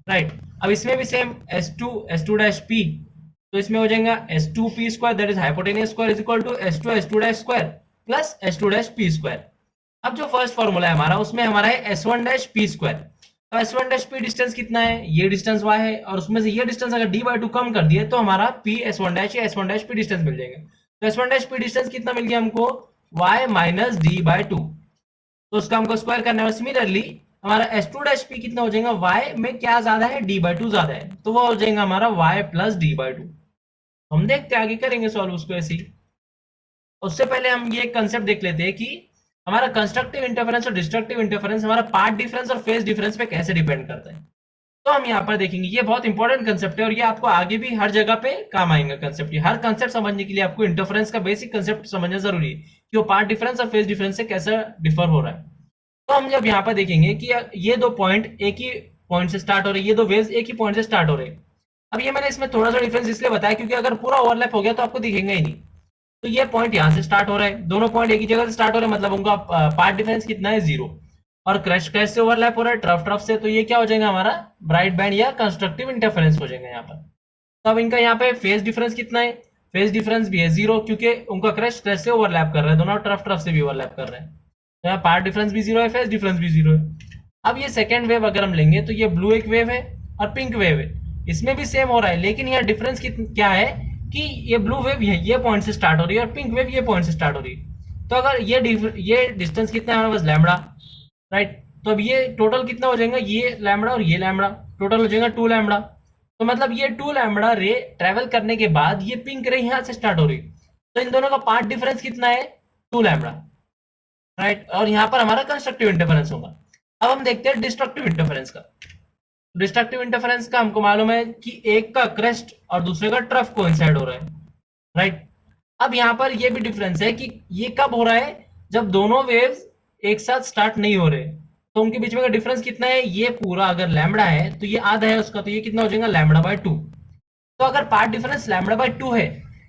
right. अब इसमें भी सेम S2 P, तो इसमें हो जाएगा S2P square that is hypotenuse square is equal to S2 square plus S2 P square. अब जो फर्स्ट फॉर्मूला है हमारा, उसमें हमारा है S1 P स्क्वायर। तो S1 P डिस्टेंस कितना है, ये डिस्टेंस y है, और उसमें से ये डिस्टेंस अगर d/2 कम कर दिए तो हमारा P S1 या S1 P डिस्टेंस मिल जाएगा। तो S1 P डिस्टेंस कितना मिल गया हमको, y माइनस d/2, तो उसका हमको स्क्वायर करना है। सिमिलरली हमारा S2 P कितना हो जाएगा, y में क्या ज्यादा है, d/2 ज्यादा है, तो वो हो जाएगा हमारा y प्लस d/2। हम देखते हैं आगे करेंगे सॉल्व उसको ऐसे ही। उससे पहले हम ये कंसेप्ट देख लेते हैं कि हमारा कंस्ट्रक्टिव इंटरफेरेंस और डिस्ट्रक्टिव इंटरफेरेंस हमारा पार्ट डिफरेंस और फेज डिफरेंस पे कैसे डिपेंड करता है। तो हम यहाँ पर देखेंगे, ये बहुत इंपॉर्टेंट कंसेप्ट है और ये आपको आगे भी हर जगह पे काम आएगा कंसेप्ट। ये हर कंसेप्ट समझने के लिए आपको इंटरफेरेंस का बेसिक कंसेप्ट समझना जरूरी है कि वो पार्ट डिफरेंस और फेज डिफरेंस से कैसा डिफर हो रहा है। तो हम जब यहाँ पर देखेंगे कि ये दो पॉइंट एक ही पॉइंट से स्टार्ट हो रहे हैं, ये दो वेव्स एक ही पॉइंट से स्टार्ट हो रहे हैं। अब ये मैंने इसमें थोड़ा सा डिफरेंस इसलिए बताया क्योंकि अगर पूरा ओवरलैप हो गया तो आपको दिखेगा ही नहीं। तो ये पॉइंट यहाँ से स्टार्ट हो रहा है, दोनों पॉइंट एक ही जगह से स्टार्ट हो रहे हैं, मतलब उनका पार्ट डिफरेंस कितना है, 0। और क्रश क्रश से ओवरलैप हो रहा है, ट्रफ से, तो ये क्या हो जाएगा हमारा ब्राइट बैंड या कंस्ट्रक्टिव इंटरफेरेंस हो जाएगा यहाँ पर। तो अब इनका यहाँ पे फेज डिफरेंस कितना है, फेज डिफरेंस भी है 0, क्योंकि उनका क्रश क्रश से ओवरलैप कर रहा है, दोनों ट्रफ से भी ओवरलैप कर रहे हैं। तो यहाँ पार्ट डिफरेंस भी 0 है, फेज डिफरेंस भी 0 है। अब ये सेकेंड वेव अगर हम लेंगे तो ये ब्लू एक वेव है और पिंक वेव है, इसमें भी सेम हो रहा है, लेकिन यहाँ डिफरेंस क्या है कि ये ब्लू वेव ये पॉइंट से स्टार्ट हो रही है और पिंक वेव ये पॉइंट से स्टार्ट हो रही है। तो अगर ये डिस्टेंस कितना है हमारे पास, लैम्बडा, राइट। तो अब ये टोटल कितना हो जाएगा, ये लैम्बडा और ये लैम्बडा टोटल हो जाएगा 2 लैम्बडा। तो मतलब ये 2 लैम्बडा रे ट्रेवल करने के बाद ये पिंक रे यहाँ से स्टार्ट हो रही, तो इन दोनों का पार्ट डिफरेंस कितना है, 2 लैम्बडा, राइट। और यहाँ पर हमारा कंस्ट्रक्टिव इंटरफेरेंस होगा। अब हम देखते हैं डिस्ट्रक्टिव इंटरफेरेंस का। डिस्ट्रक्टिव इंटरफेरेंस का हमको मालूम है कि एक का क्रस्ट और दूसरे का ट्रफ कोइंसाइड हो रहा है, राइट। अब यहाँ पर ये भी डिफरेंस है कि ये कब हो रहा है, जब दोनों वेव्स एक साथ स्टार्ट नहीं हो रहे, तो उनके बीच में का डिफरेंस कितना है, ये पूरा अगर लैम्बडा है तो ये आधा है उसका, तो ये कितना हो जाएगा, λ/2। तो अगर पार्ट डिफरेंस λ/2 है,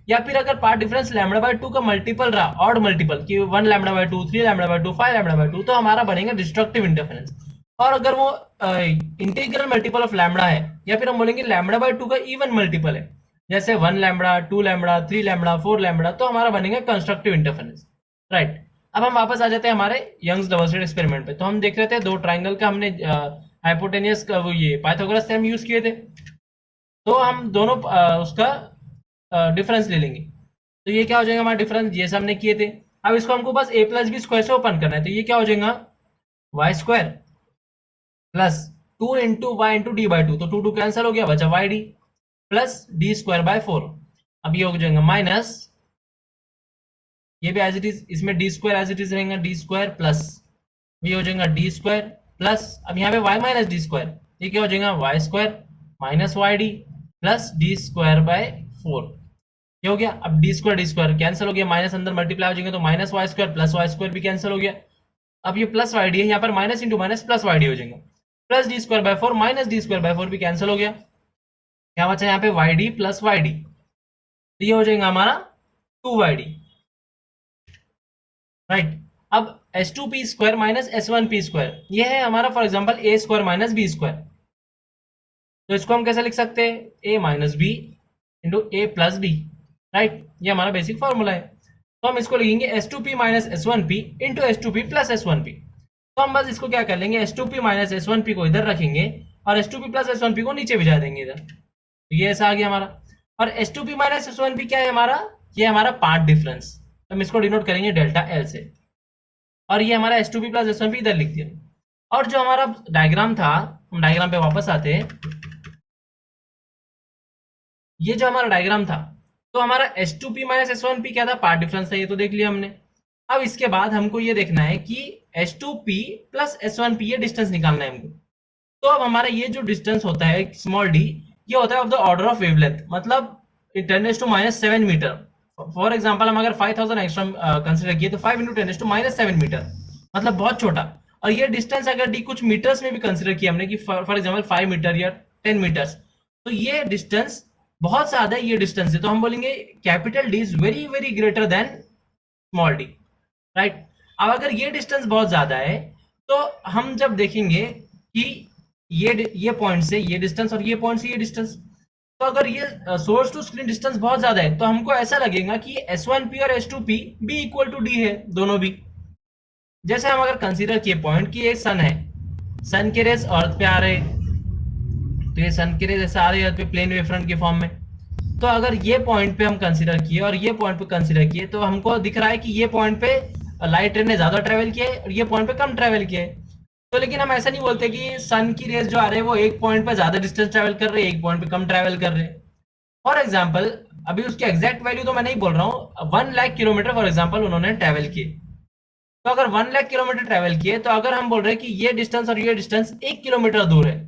या फिर अगर पार्ट डिफरेंस λ/2 का मल्टीपल रहा, ऑड मल्टीपल कि 1 λ/2, 3 λ/2, 5 λ/2, तो हमारा बनेगा डिस्ट्रक्टिव इंटरफेरेंस। और अगर वो इंटीग्रल मल्टीपल ऑफ लैम्बडा है, या फिर हम बोलेंगे λ/2 का इवन मल्टीपल है, जैसे 1 लैम्बडा, 2 लैम्बडा, 3 लैम्बडा, 4 लैम्बडा, तो हमारा बनेगा कंस्ट्रक्टिव इंटरफेरेंस, राइट। अब हम वापस आ जाते हैं हमारे यंग्स डबल स्लिट एक्सपेरिमेंट पे। तो हम देख रहे थे दो ट्राइंगल का हमने हाइपोटेनियस का वो ये पाइथागोरस थ्योरम यूज किए थे, तो हम दोनों उसका डिफरेंस ले लेंगे। तो ये क्या हो जाएगा हमारा डिफरेंस, ये हमने किए थे। अब इसको हमको बस a प्लस बी स्क्वायर से ओपन करना है, तो ये क्या हो जाएगा, Y square plus 2 into Y into d/2, तो 2 कैंसिल हो गया, बचा Y D plus D square by 4। अब ये हो जाएगा माइनस, ये भी एज इट इज, इसमें D square as it is रहेगा, डी स्क्वायर प्लस ये हो जाएगा डी स्क्वायर प्लस, अब यहाँ पे वाई माइनस डी स्क्वायर, ये क्या हो जाएगा, Y square minus Y D plus D square by 4। ये हो गया। अब डी स्क्वायर कैंसिल हो गया, माइनस अंदर मल्टीप्लाई हो जाएंगे, तो minus Y square plus Y square भी कैंसिल हो गया। अब ये प्लस वाई डी है, यहाँ पर minus into minus plus Y D हो जाएगा, plus D square by 4 minus D square by 4 भी कैंसिल हो गया। क्या बचा यहाँ पे, Y D plus Y D, तो ये हो जाएगा हमारा 2 डी, राइट। अब S2P square minus S1P square, ये है हमारा for example a square minus B square. तो इसको हम कैसे लिख सकते हैं, a minus B into A plus B, right. ये हमारा बेसिक फॉर्मूला है। तो हम इसको लिखेंगे S2P minus S1P into S2P plus S1P। तो हम बस इसको क्या कर लेंगे, S2P माइनस S1P को इधर रखेंगे और S2P प्लस S1P को नीचे भिजा देंगे इधर, तो ये ऐसा आ गया हमारा। और S2P माइनस S1P क्या है हमारा, ये हमारा पाथ डिफरेंस, हम इसको डिनोट करेंगे डेल्टा एल से, और ये हमारा S2P प्लस S1P इधर लिख दिया। और जो हमारा डायग्राम था, हम डायग्राम पे वापस आते हैं। ये जो हमारा डायग्राम था, तो हमारा S2P माइनस S1P क्या था, पार्ट डिफरेंस था, ये तो देख लिया हमने। अब इसके बाद हमको ये देखना है कि S2P प्लस S1P ये डिस्टेंस निकालना है हमको। तो अब हमारा ये जो डिस्टेंस होता है स्मॉल d, ये होता है of the order of wavelength, मतलब 10⁻⁷ मीटर। फॉर एग्जांपल हम अगर 5000 एंगस्ट्रॉम कंसीडर किए तो 5 × 10⁻⁷ मीटर, मतलब बहुत छोटा। और ये डिस्टेंस अगर डी कुछ मीटर्स में भी कंसीडर किया हमने कि फॉर एग्जांपल 5 मीटर या 10 मीटर्स, तो ये डिस्टेंस बहुत ज्यादा ये डिस्टेंस है, तो हम बोलेंगे capital D is very very greater than small D, right. अब अगर ये डिस्टेंस बहुत ज्यादा है, तो हम जब देखेंगे कि ये पॉइंट से ये डिस्टेंस और ये पॉइंट से ये डिस्टेंस, तो अगर ये सोर्स टू स्क्रीन डिस्टेंस बहुत ज्यादा है, तो हमको ऐसा लगेगा कि S1P और S2P भी इक्वल टू डी है, दोनों भी। जैसे हम अगर कंसीडर किए पॉइंट कि ये सन है, सन के रेस अर्थ पे आ रहे, तो ये सन के रेस ऐसे आ रहे अर्थ पे प्लेन वेव फ्रंट के फॉर्म में। तो अगर ये पॉइंट पे हम कंसीडर किए और ये पॉइंट पे कंसीडर किए, तो हमको दिख रहा है कि ये पॉइंट पे लाइट रे ने ज्यादा ट्रेवल किया है और ये पॉइंट पे कम ट्रेवल किया है। तो लेकिन हम ऐसा नहीं बोलते कि सन की रेस जो आ रहे हैं वो एक पॉइंट पे ज्यादा डिस्टेंस ट्रेवल कर रहे हैं, एक पॉइंट पे कम ट्रेवल कर रहे हैं। फॉर एग्जाम्पल, अभी उसकी एग्जैक्ट वैल्यू तो मैं नहीं बोल रहा हूँ, 1 लाख किलोमीटर फॉर एग्जाम्पल उन्होंने ट्रेवल किए। तो अगर 1 लाख किलोमीटर ट्रेवल किए, तो अगर हम बोल रहे हैं कि ये डिस्टेंस और ये डिस्टेंस 1 किलोमीटर दूर है,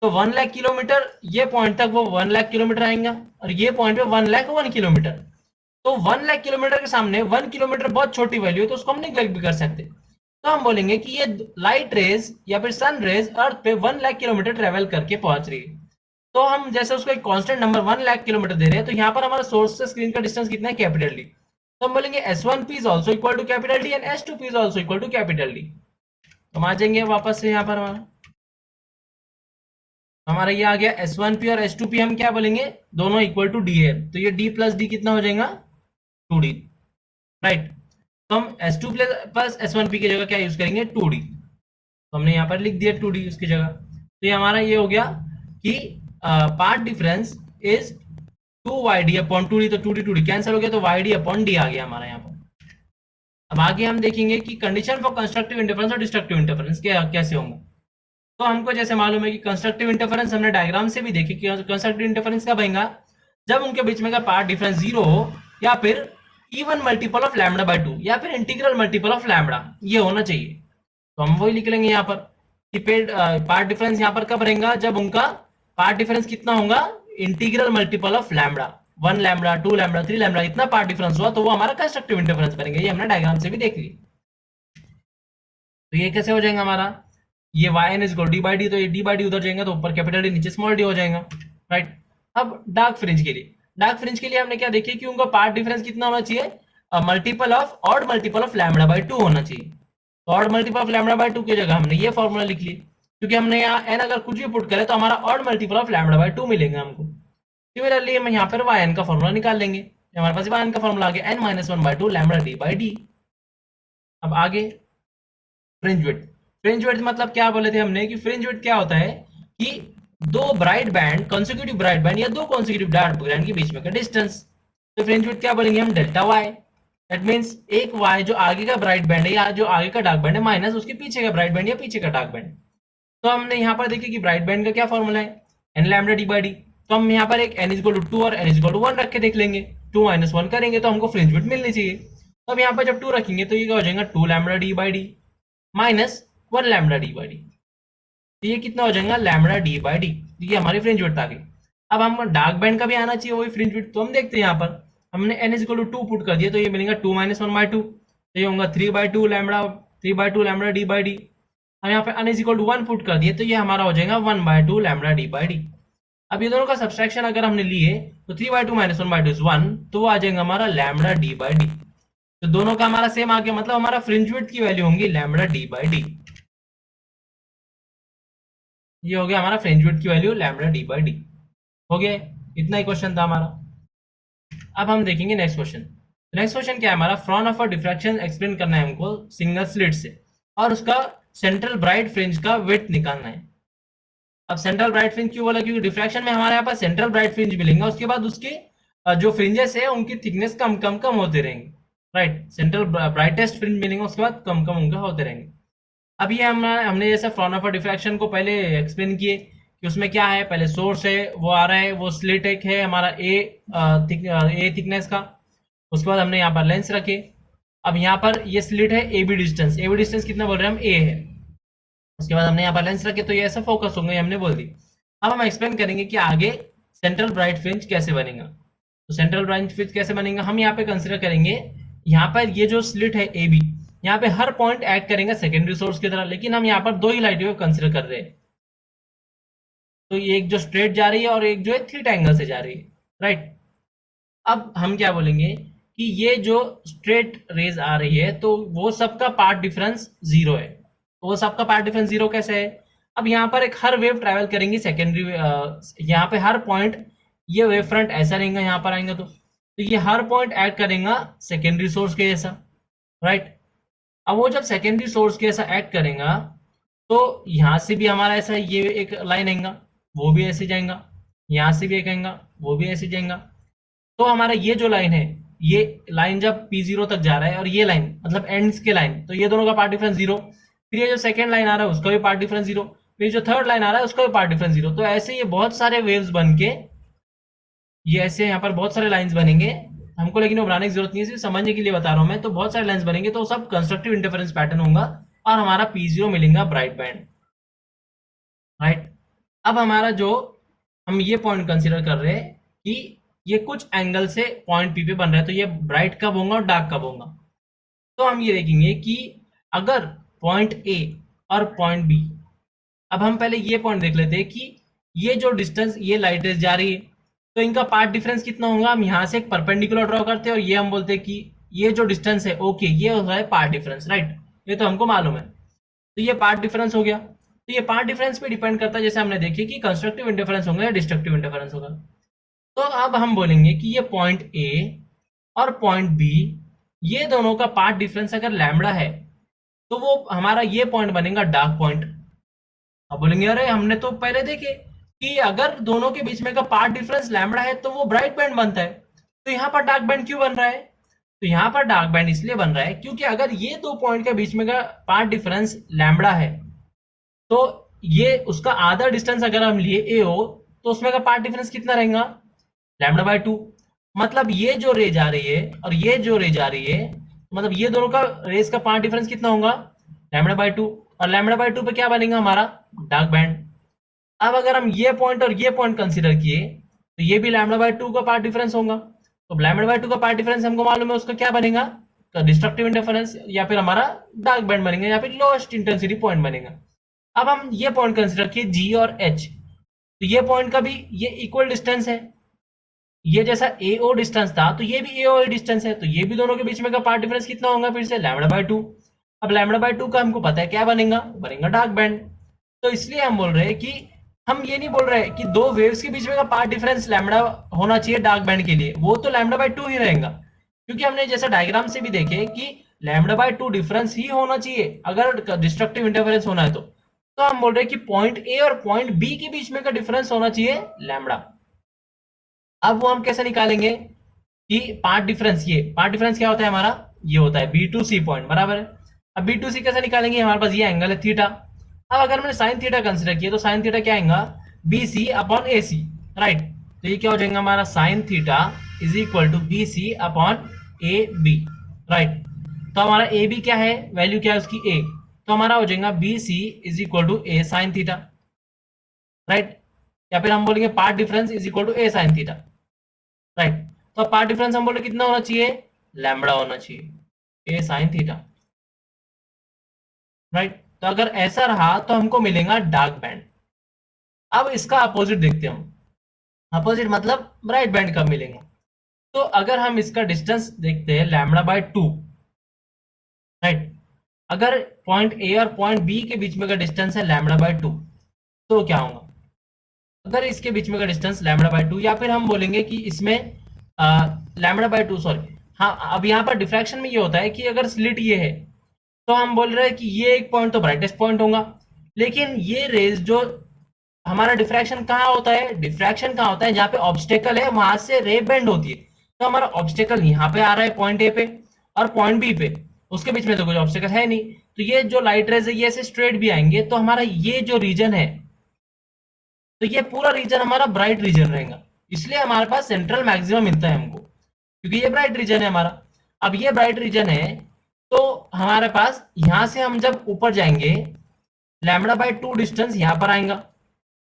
तो 1 लाख किलोमीटर ये पॉइंट तक वो 1 लाख किलोमीटर आएंगे, और ये पॉइंट पे 1 लाख 1 किलोमीटर। तो 1 लाख किलोमीटर के सामने 1 किलोमीटर बहुत छोटी वैल्यू है, तो उसको हम नेग्लेक्ट भी कर सकते। तो हम बोलेंगे कि ये लाइट रेज या फिर सन रेज अर्थ पे 1 लाख किलोमीटर ट्रेवल करके पहुंच रही है। तो हम जैसे उसको एक कांस्टेंट नंबर 1 लाख किलोमीटर दे रहे हैं, तो यहाँ पर हमारा सोर्स से स्क्रीन का डिस्टेंस कितना है, कैपिटल डी। तो हम बोलेंगे S1P is also equal to capital D and S2P is also equal to capital D. तो हम आ जाएंगे वापस से यहाँ पर हमारा ये आ गया S1P और S2P, हम क्या बोलेंगे, दोनों इक्वल टू डी है, तो ये d प्लस डी कितना हो जाएगा, 2d, राइट। तो हम S2 प्लस S1P की जगह क्या यूज करेंगे, 2d। तो हमने यहाँ पर लिख दिया 2d उसकी जगह। तो ये हमारा ये हो गया कि part difference is 2yd upon 2d, तो 2d कैंसिल हो गया, तो yd अपॉन d आ गया हमारा यहाँ पर। अब आगे हम देखेंगे कि कंडीशन फॉर कंस्ट्रक्टिव इंटरफेरेंस और डिस्ट्रक्टिव इंटरफेरेंस कैसे होंगे। तो हमको जैसे मालूम है कि कंस्ट्रक्टिव इंटरफेरेंस हमने डायग्राम से भी देखी कि कंस्ट्रक्टिव इंटरफेरेंस कब आएगा, जब उनके बीच में का पार्ट डिफरेंस 0 हो, या फिर even multiple of lambda by 2, या फिर इंटीग्रल मल्टीपल ऑफ लैम्डा, ये होना चाहिए। तो हम वही लिख लेंगे यहाँ पर कि पार्ट डिफरेंस यहाँ पर कब रहेगा, जब उनका पार्ट डिफरेंस कितना होगा, integral multiple of lambda, 1 lambda 2 lambda 3 lambda, इतना पार्ट डिफरेंस हुआ तो वो हमारा कंस्ट्रक्टिव इंटरफेरेंस बनेगा। ये हमने डायग्राम से भी देख ली। तो ये कैसे हो जाएगा हमारा, ये yn is D by D, तो ये डी बाई डी उधर जाएगा तो ऊपर कैपिटल डी नीचे स्मॉल डी हो जाएगा, राइट। अब डार्क फ्रिंज के लिए हमने क्या देखिए कि उनका पार्ट डिफरेंस कितना होना चाहिए, multiple of odd multiple of lambda by 2 होना चाहिए। तो odd multiple of lambda by 2 की जगह हमने ये फॉर्मूला लिख ली, क्योंकि हमने यहाँ एन अगर कुछ भी पुट करे तो हमारा odd multiple of lambda by 2 मिलेंगे हमको। सिमिलरली हम यहाँ पर yn का फॉर्मूला निकाल लेंगे, हमारे पास yn का फॉर्मूला आ गया n - 1/2 lambda D by D. अब आगे फ्रिंज विड्थ मतलब क्या बोले थे हमने कि फ्रिंज विड्थ क्या होता है कि दो bright band consecutive bright band या दो कॉन्सिक्यूटिव डार्क बैंड के बीच में का डिस्टेंस। तो फ्रिंज विड्थ क्या बोलेंगे हम, डेल्टा वाई। दैट मींस एक वाई जो आगे का ब्राइट बैंड है या जो आगे का डार्क बैंड है माइनस उसके पीछे का ब्राइट बैंड या पीछे का डार्क बैंड। तो हमने यहाँ पर देखिए कि ब्राइट बैंड का क्या फॉर्मूला है, N lambda D by D. तो हम यहाँ पर एक n = 2 और n = 1 रख के देख लेंगे, 2 - 1 करेंगे तो हमको फ्रिंज विड्थ मिलनी चाहिए। तो हम यहाँ पर जब 2 रखेंगे तो ये क्या हो जाएगा, 2 lambda D by D minus 1 lambda D by D. तो ये कितना हो जाएगा, लैम्डा डी बाई डी। ये हमारी फ्रिंज विड्थ आ गई। अब हम डार्क बैंड का भी आना चाहिए वही फ्रिंज विड्थ, तो हम देखते हैं यहाँ पर हमने n = 2 पुट कर दिया, तो ये मिलेगा 2 - 1/2, तो ये होगा 3/2 लैम्डा डी बाई डी। हम यहाँ पे n = 1 पुट कर दिए, तो ये हमारा हो जाएगा 1/2 लैम्डा डी बाई डी। अब ये दोनों का सब्सट्रैक्शन अगर हमने लिए तो 3/2 - 1/2 इज 1, तो वो आ जाएगा हमारा लैम्डा डी बाई डी। तो दोनों का हमारा सेम आ गया, मतलब हमारा फ्रिंज विड्थ की वैल्यू होंगी लैम्डा डी बाई डी। ये हो गया हमारा फ्रिंज विड्थ की value lambda D by D. हो गया, इतना ही क्वेश्चन था हमारा। अब हम देखेंगे नेक्स्ट क्वेश्चन। नेक्स्ट क्वेश्चन क्या है हमारा, frown of a diffraction explain करना है हमको सिंगल स्लिट से, और उसका सेंट्रल ब्राइट फ्रिंज का विड्थ निकालना है। अब सेंट्रल ब्राइट फ्रिंज क्यों बोला, क्योंकि डिफ्रैक्शन में हमारे यहाँ पर सेंट्रल ब्राइट फ्रिंज मिलेंगे, उसके बाद उसके जो फ्रिंजेस है उनकी थिकनेस कम कम कम होते रहेंगे, राइट। सेंट्रल ब्राइटेस्ट फ्रिंज मिलेंगे, उसके बाद कम कम उनका होते रहेंगे। अब ये हमने जैसे फ्रॉनहोफर डिफ्रैक्शन को पहले एक्सप्लेन किए कि उसमें क्या है, पहले सोर्स है वो आ रहा है, वो स्लिट एक है हमारा ए थिकनेस का। उसके बाद हमने यहाँ पर लेंस रखे। अब यहाँ पर ये स्लिट है A B distance, A B distance कितना बोल रहे हैं हम, ए है। उसके बाद हमने यहाँ पर लेंस रखे तो ये ऐसा फोकस होंगे, हमने बोल दी। अब हम एक्सप्लेन करेंगे कि आगे सेंट्रल ब्राइट फ्रिंज कैसे बनेगा। तो सेंट्रल ब्राइट फ्रिंज कैसे बनेगा, हम यहाँ पे कंसिडर करेंगे, यहाँ पर ये जो स्लिट है ए बी, यहाँ पे हर पॉइंट ऐड करेंगे सेकेंडरी सोर्स की तरह, लेकिन हम यहाँ पर दो ही लाइटों को कंसिडर कर रहे हैं। तो ये एक जो स्ट्रेट जा रही है और एक जो है थीटा एंगल से जा रही है, राइट। अब हम क्या बोलेंगे कि ये जो स्ट्रेट रेज आ रही है तो वो सबका पार्ट डिफरेंस जीरो है। तो वो सबका पार्ट डिफरेंस जीरो कैसे है, अब यहाँ पर एक हर वेव ट्रैवल करेंगी सेकेंडरी, यहाँ पे हर पॉइंट ये वेव फ्रंट ऐसा रहेगा, यहाँ पर आएंगे तो ये हर पॉइंट ऐड करेगा सेकेंडरी सोर्स के जैसा, राइट। अब वो जब सेकेंडरी सोर्स के ऐसा ऐड करेगा तो यहाँ से भी हमारा ऐसा ये एक लाइन आएगा, वो भी ऐसे जाएगा, यहाँ से भी एक आएगा, वो भी ऐसे जाएगा। तो हमारा ये जो लाइन है, ये लाइन जब P0 तक जा रहा है और ये लाइन मतलब एंड्स के लाइन, तो ये दोनों का पार्ट डिफरेंस जीरो। फिर ये जो सेकंड लाइन आ रहा है उसका भी पार्ट डिफरेंस जीरो, फिर जो थर्ड लाइन आ रहा है उसका भी पार्ट डिफरेंस जीरो। तो ऐसे ये बहुत सारे वेव्स बन के, ये ऐसे यहाँ पर बहुत सारे लाइंस बनेंगे हमको, लेकिन वो बनाने की जरूरत नहीं है, सिर्फ समझने के लिए बता रहा हूँ मैं। तो बहुत सारे लाइंस बनेंगे तो सब कंस्ट्रक्टिव इंटरफेरेंस पैटर्न होगा और हमारा P0 मिलेगा ब्राइट बैंड, राइट। अब हमारा जो हम ये पॉइंट कंसिडर कर रहे हैं कि ये कुछ एंगल से पॉइंट पी पे बन रहा है, तो ये ब्राइट कब होगा और डार्क कब होगा। तो हम ये देखेंगे कि अगर पॉइंट ए और पॉइंट बी, अब हम पहले ये पॉइंट देख लेते हैं कि ये जो डिस्टेंस ये लाइट रेज जा रही है तो इनका पार्ट डिफरेंस कितना होगा। हम यहाँ से एक परपेंडिकुलर ड्रॉ करते हैं और ये हम बोलते हैं कि ये जो डिस्टेंस है ओके ये हो रहा है पार्ट डिफरेंस, राइट। ये तो हमको मालूम है, तो ये पार्ट डिफरेंस हो गया। तो ये पार्ट डिफरेंस पे डिपेंड करता है, जैसे हमने देखी कि कंस्ट्रक्टिव इंटरफेरेंस होगा या डिस्ट्रक्टिव इंटरफेरेंस होगा। तो अब हम बोलेंगे कि ये पॉइंट ए और पॉइंट बी, ये दोनों का पार्ट डिफरेंस अगर लैम्बडा है तो वो हमारा ये पॉइंट बनेगा डार्क पॉइंट। अब बोलेंगे अरे हमने तो पहले देखे कि अगर दोनों के बीच में का पार्ट डिफरेंस लैम्बडा है तो वो ब्राइट बैंड बनता है, तो यहाँ पर डार्क बैंड क्यों बन रहा है। तो यहाँ पर डार्क बैंड इसलिए बन रहा है क्योंकि अगर ये दो पॉइंट के बीच में का पार्ट डिफरेंस लैम्बडा है तो ये उसका आधा डिस्टेंस अगर हम लिए ए हो तो उसमें का पार्ट डिफरेंस कितना रहेगा, लैम्बडा बाय 2। मतलब ये जो रे जा रही है और ये जो रे जा रही है, मतलब ये दोनों का रेस का पार्ट डिफरेंस कितना होगा, लैम्बडा बाय 2। और लैम्बडा बाय 2 पे क्या बनेगा हमारा, डार्क बैंड। अब अगर हम ये पॉइंट और ये पॉइंट कंसीडर किए तो ये भी लैम्बडा बाय 2 का पार्ट डिफरेंस होगा। तो लैम्बडा बाय 2 का पार्ट डिफरेंस हमको मालूम है, उसका क्या बनेगा, तो डिस्ट्रक्टिव इंटरफेरेंस या फिर हमारा डार्क बैंड बनेगा या फिर लोएस्ट इंटेंसिटी पॉइंट बनेगा। अब हम ये पॉइंट कंसीडर किए जी और एच, तो ये पॉइंट का भी ये इक्वल डिस्टेंस है, ये जैसा एओ डिस्टेंस था तो ये भी एओ डिस्टेंस है, तो ये भी दोनों के बीच में का पार्ट डिफरेंस कितना होगा, फिर से लैम्बडा बाय 2। अब लैम्बडा बाय 2 का हमको पता है क्या बनेगा, बनेगा डार्क बैंड। तो इसलिए हम बोल रहे हैं कि हम ये नहीं बोल रहे कि दो वेव्स के बीच में का पार्ट डिफरेंस लैम्बडा होना चाहिए डार्क बैंड के लिए, वो तो लैम्बडा बाय 2 ही रहेगा, क्योंकि हमने जैसा डायग्राम से भी देखे कि लैम्बडा बाय 2 डिफरेंस ही होना चाहिए अगर डिस्ट्रक्टिव इंटरफेरेंस होना है। तो हम बोल रहे हैं कि पॉइंट ए और पॉइंट बी के बीच में का डिफरेंस होना चाहिए लैम्बडा। अब वो हम कैसे निकालेंगे कि पार्ट डिफरेंस, ये पार्ट डिफरेंस क्या होता है हमारा, ये होता है B2C पॉइंट, बराबर है। अब B2C कैसे निकालेंगे, हमारे पास ये एंगल है थीटा। अब अगर हमने साइन थीटा कंसिडर किया तो साइन थीटा क्या आएगा, BC अपॉन AC, राइट। तो ये क्या हो जाएगा हमारा sine theta is equal to BC upon AB, right. तो हमारा AB क्या है, वैल्यू क्या है उसकी A, तो हमारा हो जाएगा BC is equal to A sine theta, right. या फिर हम बोलेंगे path difference is equal to A sine theta, right. तो पार्ट डिफरेंस हम बोले कितना होना चाहिए, लैम्बडा होना चाहिए, A साइन थीटा, राइट। तो अगर ऐसा रहा तो हमको मिलेगा डार्क बैंड। अब इसका अपोजिट देखते हैं हम, अपोजिट मतलब ब्राइट बैंड कब मिलेंगे। तो अगर हम इसका डिस्टेंस देखते हैं लैम्बडा बाय 2, राइट। अगर पॉइंट ए और पॉइंट बी के बीच में का डिस्टेंस है लैम्बडा बाय 2 तो क्या होगा, अगर इसके बीच में का डिस्टेंस लैम्बडा बाय 2, या फिर हम बोलेंगे कि इसमें लैम्बडा बाय 2 सॉरी, हाँ अब यहाँ पर डिफ्रैक्शन में ये होता है कि अगर स्लिट ये है तो हम बोल रहे हैं कि ये एक पॉइंट तो ब्राइटेस्ट पॉइंट होगा, लेकिन ये रेज जो हमारा डिफ्रैक्शन कहाँ होता है, डिफ्रैक्शन कहाँ होता है, जहाँ पे ऑब्स्टेकल है वहां से रे बेंड होती है। तो हमारा ऑब्स्टेकल यहाँ पे आ रहा है पॉइंट ए पे और पॉइंट बी पे, उसके बीच में तो कुछ ऑब्स्टेकल है नहीं, तो ये जो लाइट रेज है ये ऐसे स्ट्रेट भी आएंगे, तो हमारा ये जो रीजन है, तो ये पूरा रीजन हमारा ब्राइट रीजन रहेगा, इसलिए हमारे पास सेंट्रल मैक्सिमम मिलता है हमको, क्योंकि ये ब्राइट रीजन है हमारा। अब ये ब्राइट रीजन है, तो हमारे पास यहां से हम जब ऊपर जाएंगे, λ/2 डिस्टेंस यहां पर आएगा,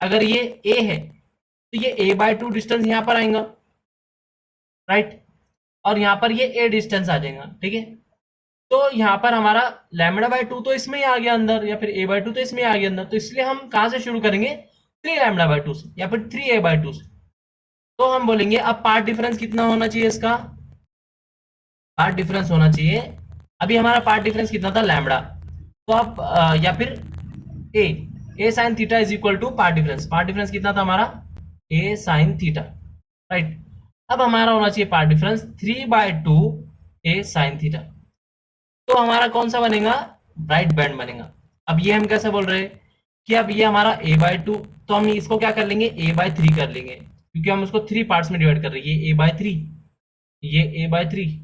अगर ये ए है तो ये a/2 डिस्टेंस यहां पर आएगा, राइट, और यहां पर ये ए डिस्टेंस आ जाएगा, ठीक है। तो यहाँ पर हमारा λ/2 तो इसमें ही आ गया अंदर, या फिर a/2 तो इसमें आ गया अंदर, तो इसलिए हम कहां से शुरू करेंगे, 3λ/2 से या फिर 3a/2 से। तो हम बोलेंगे अब पार्ट डिफरेंस कितना होना चाहिए, इसका पार्ट डिफरेंस होना चाहिए, अभी हमारा पार्ट डिफरेंस कितना था लैम्बडा, तो अब या फिर a sine theta is equal to path difference कितना था हमारा, ए साइन थीटा, राइट। अब हमारा होना चाहिए पार्ट डिफरेंस 3/2 ए साइन थीटा, तो हमारा कौन सा बनेगा, ब्राइट बैंड बनेगा। अब ये हम कैसे बोल रहे हैं कि अब ये हमारा a/2, तो हम इसको क्या कर लेंगे, a/3 कर लेंगे, क्योंकि हम उसको 3 पार्ट्स में डिवाइड कर रहे हैं, ये a/3, ये a/3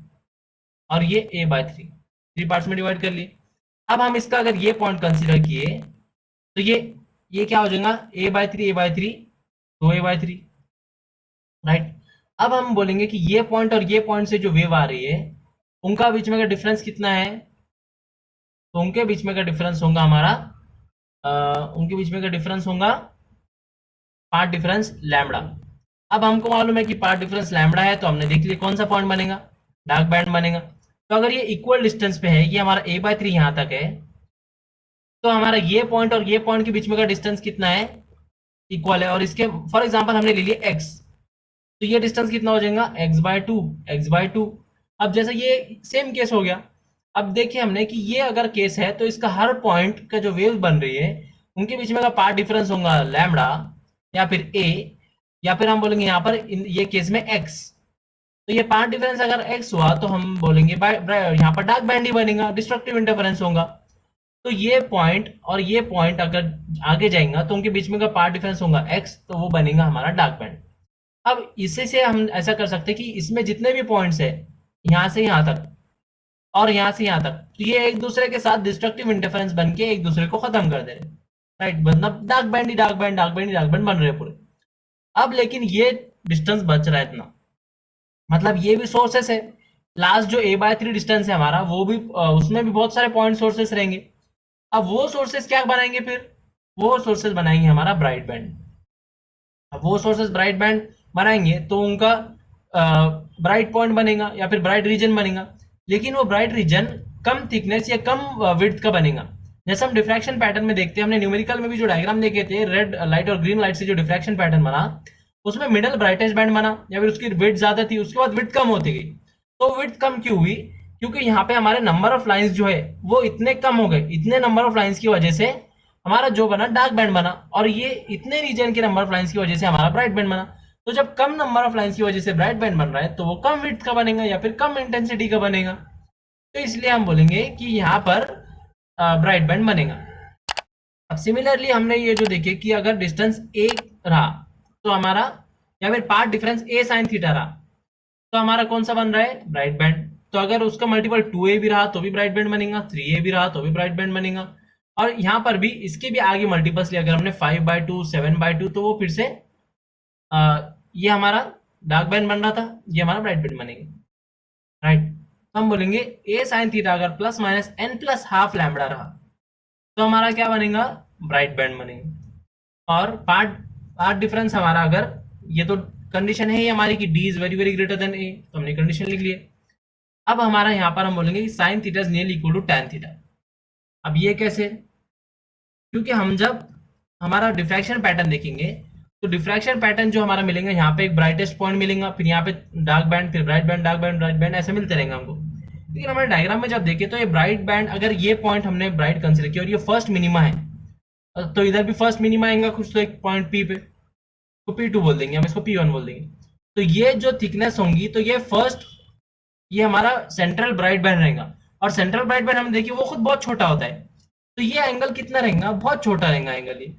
और ये a/3, 3 पार्ट्स में डिवाइड कर लिए। अब हम इसका अगर ये पॉइंट कंसीडर किए तो ये क्या हो जाएगा, a/3 2a/3, राइट। अब हम बोलेंगे कि ये पॉइंट और ये पॉइंट से जो वेव आ रही है उनका बीच में का डिफरेंस कितना है, तो उनके बीच में का डिफरेंस होगा हमारा उनके बीच में का डिफरेंस होगा पार्ट डिफरेंस लैम्बडा। अब हमको मालूम है कि पार्ट डिफरेंस लैम्बडा है, तो हमने देख लिया कौन सा पॉइंट बनेगा, डार्क बैंड बनेगा। तो अगर ये इक्वल डिस्टेंस पे है, ये हमारा a/3 यहाँ तक है, तो हमारा ये पॉइंट और ये पॉइंट के बीच में का डिस्टेंस कितना है, इक्वल है, और इसके फॉर एग्जांपल हमने ले लिया x, तो ये डिस्टेंस कितना हो जाएगा, x/2। अब जैसे ये सेम केस हो गया, अब देखिए हमने कि ये अगर केस है तो इसका हर पॉइंट का जो वेव बन रही है उनके बीच में का पार्ट डिफरेंस होगा लैम्बडा या फिर a, या फिर हम बोलेंगे यहाँ पर ये केस में x। तो ये पार्ट डिफरेंस अगर x हुआ तो हम बोलेंगे यहाँ पर डार्क बैंड ही बनेगा, डिस्ट्रक्टिव इंटरफेरेंस होगा। तो ये पॉइंट और ये पॉइंट अगर आगे जाएगा तो उनके बीच में का पार्ट डिफरेंस होगा x, तो वो बनेगा हमारा डार्क बैंड। अब इसी से हम ऐसा कर सकते हैं कि इसमें जितने भी पॉइंट्स है यहाँ से यहाँ तक और यहाँ से यहाँ तक, तो ये एक दूसरे के साथ डिस्ट्रक्टिव इंटरफेरेंस बन के एक दूसरे को खत्म कर दे रहे, राइट, मतलब डार्क बैंड ही डार्क बैंड, डार्क बैंड ही डार्क बैंड बन रहे पूरे। अब लेकिन ये डिस्टेंस बच रहा है इतना, मतलब ये भी सोर्सेस है, लास्ट जो a/3 डिस्टेंस है हमारा वो भी उसमें भी बहुत सारे पॉइंट सोर्सेस रहेंगे। अब वो सोर्सेस क्या बनाएंगे, फिर वो सोर्सेस बनाएंगे हमारा ब्राइट बैंड। अब वो सोर्सेस ब्राइट बैंड बनाएंगे तो उनका ब्राइट पॉइंट बनेगा या फिर ब्राइट रीजन बनेगा, लेकिन वो ब्राइट रीजन कम थिकनेस या कम विड्थ का बनेगा। जैसे हम डिफ्रैक्शन पैटर्न में देखते हैं, हमने न्यूमेरिकल में भी जो डायग्राम देखे थे, रेड लाइट और ग्रीन लाइट से जो डिफ्रैक्शन पैटर्न बना, उसमें मिडल ब्राइटेस्ट बैंड बना, या फिर उसकी विड्थ ज्यादा थी, उसके बाद विड्थ कम होती गई। तो विड्थ कम क्यों हुई, क्योंकि यहाँ पे हमारे नंबर ऑफ लाइंस जो है वो इतने कम हो गए, इतने नंबर ऑफ लाइंस की वजह से हमारा जो बना डार्क बैंड बना, और ये इतने रीजन के नंबर ऑफ लाइंस की वजह से हमारा ब्राइट बैंड बना। तो जब कम नंबर ऑफ लाइंस की वजह से ब्राइट बैंड बन रहा है तो वो कम विड्थ का बनेगा या फिर कम इंटेंसिटी का बनेगा, तो इसलिए हम बोलेंगे कि यहाँ पर ब्राइट बैंड बनेगा। अब सिमिलरली हमने ये जो देखे कि अगर डिस्टेंस a रहा तो हमारा, या फिर path difference a sine theta रहा, तो हमारा कौन सा बन रहा है, ब्राइट बैंड। तो अगर उसका मल्टीपल 2a भी रहा तो भी ब्राइट बैंड बनेगा, 3a भी रहा तो भी ब्राइट बैंड बनेगा, और यहाँ पर भी इसके भी आगे मल्टीपल्स लिया, अगर हमने 5/2 7/2, तो वो फिर से ये हमारा डार्क बैंड बन रहा था, ये हमारा ब्राइट बैंड बनेगा, राइट। तो हम बोलेंगे a साइन थीटा अगर plus minus n plus half lambda रहा तो हमारा क्या बनेगा, ब्राइट बैंड बनेगा। और पार्ट डिफरेंस हमारा, अगर ये तो कंडीशन है हमारी कि d is very very greater than a, तो हमने कंडीशन लिख लिया। अब हमारा यहाँ पर हम बोलेंगे कि sine theta is nearly equal to tan theta. अब ये कैसे, क्योंकि हम जब हमारा डिफ्रैक्शन पैटर्न देखेंगे तो डिफ्रैक्शन पैटर्न जो हमारा मिलेगा, यहाँ पे एक ब्राइटेस्ट पॉइंट मिलेगा, फिर यहाँ पे डार्क बैंड, फिर bright band, dark band, bright band, ऐसे मिलते रहेंगे हमको। लेकिन हमारे डायग्राम में जब देखें तो ये ब्राइट बैंड, अगर ये पॉइंट हमने ब्राइट कंसिडर किया और ये फर्स्ट मिनिमा है, तो इधर भी फर्स्ट मिनिमा आएगा कुछ, तो एक पॉइंट पी पे, तो P2 बोल देंगे हम इसको, P1 बोल देंगे। तो ये जो थिकनेस होंगी, तो ये फर्स्ट, ये हमारा सेंट्रल ब्राइट बैंड रहेगा, और सेंट्रल ब्राइट बैंड हम देखिए वो खुद बहुत छोटा होता है, तो ये एंगल कितना रहेगा, बहुत छोटा रहेगा एंगल ये,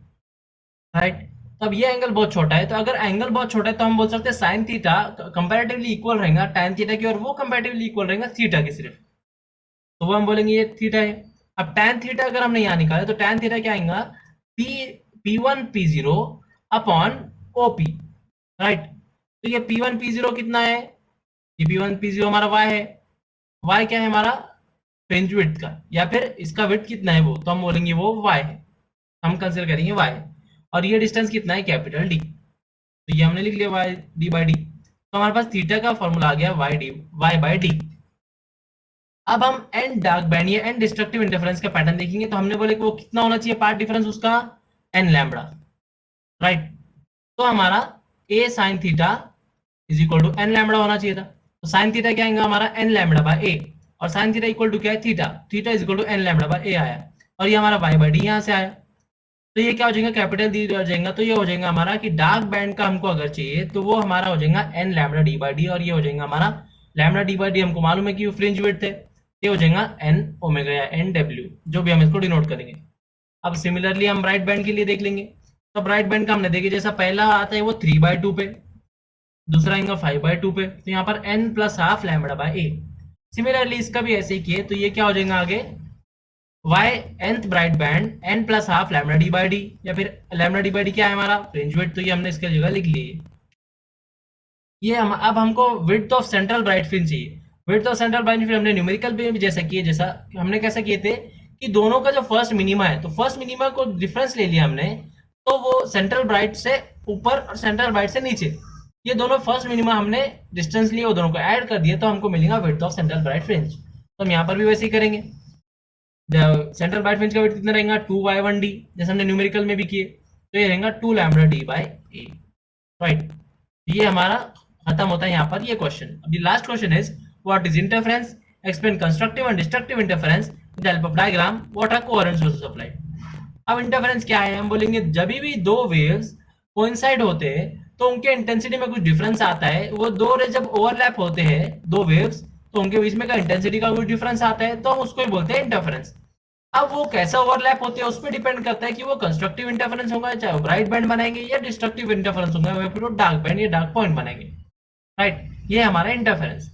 राइट। तो अब ये एंगल बहुत छोटा है, तो अगर एंगल बहुत छोटा है तो हम बोल सकते हैं साइन थीटा कंपैरेटिवली इक्वल रहेगा tan थीटा की, और वो कंपैरेटिवली इक्वल रहेगा थीटा की सिर्फ, तो वो हम बोलेंगे ये थीटा है। अब tan थीटा अगर हमने यहाँ निकाला तो tan थीटा क्या आएगा, P1 P0 upon OP, right. तो ये P1 P0 कितना है, ये P1 P0 हमारा y है, y क्या है हमारा फ्रिंज विड्थ का, या फिर इसका विड्थ कितना है वो, तो हम बोलेंगे वो y है, हम कंसिडर करेंगे y है। और ये डिस्टेंस कितना है, कैपिटल D, तो ये हमने लिख लिया y d/d। तो हमारे पास थीटा का फॉर्मूला आ गया y/d। अब हम एन डार्क बैंड या एन डिस्ट्रक्टिव इंटरफेरेंस का पैटर्न देखेंगे, तो हमने बोले कि वो कितना होना चाहिए पार्ट डिफरेंस उसका, एन लैम्बडा, राइट। तो हमारा a sin theta is equal to N lambda होना चाहिए था, तो साइन थीटा क्या आएगा हमारा एन लैम्बडा बाय ए, और साइन थीटा इक्वल टू क्या है theta, theta is equal to N lambda by a आया, और ये हमारा y/d यहाँ से आया। तो ये क्या हो जाएगा, कैपिटल डी हो जाएगा, तो ये हो जाएगा हमारा कि डार्क बैंड का हमको अगर चाहिए तो वो हमारा हो जाएगा एन लैम्बडा d/d, और ये हो जाएगा हमारा लैम्बडा d/d हमको मालूम है कि वो फ्रिंज विड्थ है, ये हो जाएगा एन ओमेगा या एन डब्ल्यू, जो भी हम इसको डिनोट करेंगे। अब सिमिलरली हम ब्राइट बैंड के लिए देख लेंगे, तो ब्राइट बैंड का हमने देखे जैसा पहला आता है वो 3/2 पे, दूसरा आएगा 5/2 पे, तो यहाँ पर n plus half lambda by a. Similarly इसका भी ऐसे ही किए, तो ये क्या हो जाएगा आगे y nth bright band n plus half lambda d/d, या फिर लैम्बडा d/d क्या है हमारा फ्रिंज विड्थ, तो ये हमने इसके जगह लिख लिए। ये हम अब हमको width of central bright fringe चाहिए। Width of central bright fringe हमने न्यूमेरिकल पे भी जैसा किए, जैसा हमने कैसे किए थे कि दोनों का जो फर्स्ट मिनिमा है, तो फर्स्ट मिनिमा को डिफरेंस ले लिया हमने, तो वो सेंट्रल ब्राइट से ऊपर और सेंट्रल ब्राइट से नीचे, ये दोनों फर्स्ट मिनिमा हमने डिस्टेंस लिए, वो दोनों को ऐड कर दिया, तो हमको मिलेगा width of central bright fringe. तो हम यहाँ पर भी वैसे ही करेंगे, सेंट्रल ब्राइट फ्रिंज का विड्थ कितना रहेगा 2y1d, जैसे हमने न्यूमेरिकल में भी किए, तो ये रहेगा 2 लैम्बडा d बाय ए, राइट। ये हमारा खत्म होता है यहाँ पर ये क्वेश्चन। अब the last question is what is interference, explain constructive and destructive interference with the help of diagram, what are coherent sources of light. अब इंटरफेरेंस क्या है, हम बोलेंगे जब भी दो वेव्स कोइंसाइड होते हैं तो उनके इंटेंसिटी में कुछ डिफरेंस आता है, वो दो रे जब ओवरलैप होते हैं दो वेव्स, तो उनके बीच में का इंटेंसिटी का कुछ डिफरेंस आता है, तो हम उसको ही बोलते हैं इंटरफेरेंस। अब वो कैसा ओवरलैप होते हैं उस पर डिपेंड करता है कि वो कंस्ट्रक्टिव इंटरफेरेंस होगा, चाहे ब्राइट बैंड बनाएंगे, या डिस्ट्रक्टिव इंटरफेरेंस होगा, या फिर वो डार्क बैंड या डार्क पॉइंट बनाएंगे, राइट। ये हमारा इंटरफेरेंस।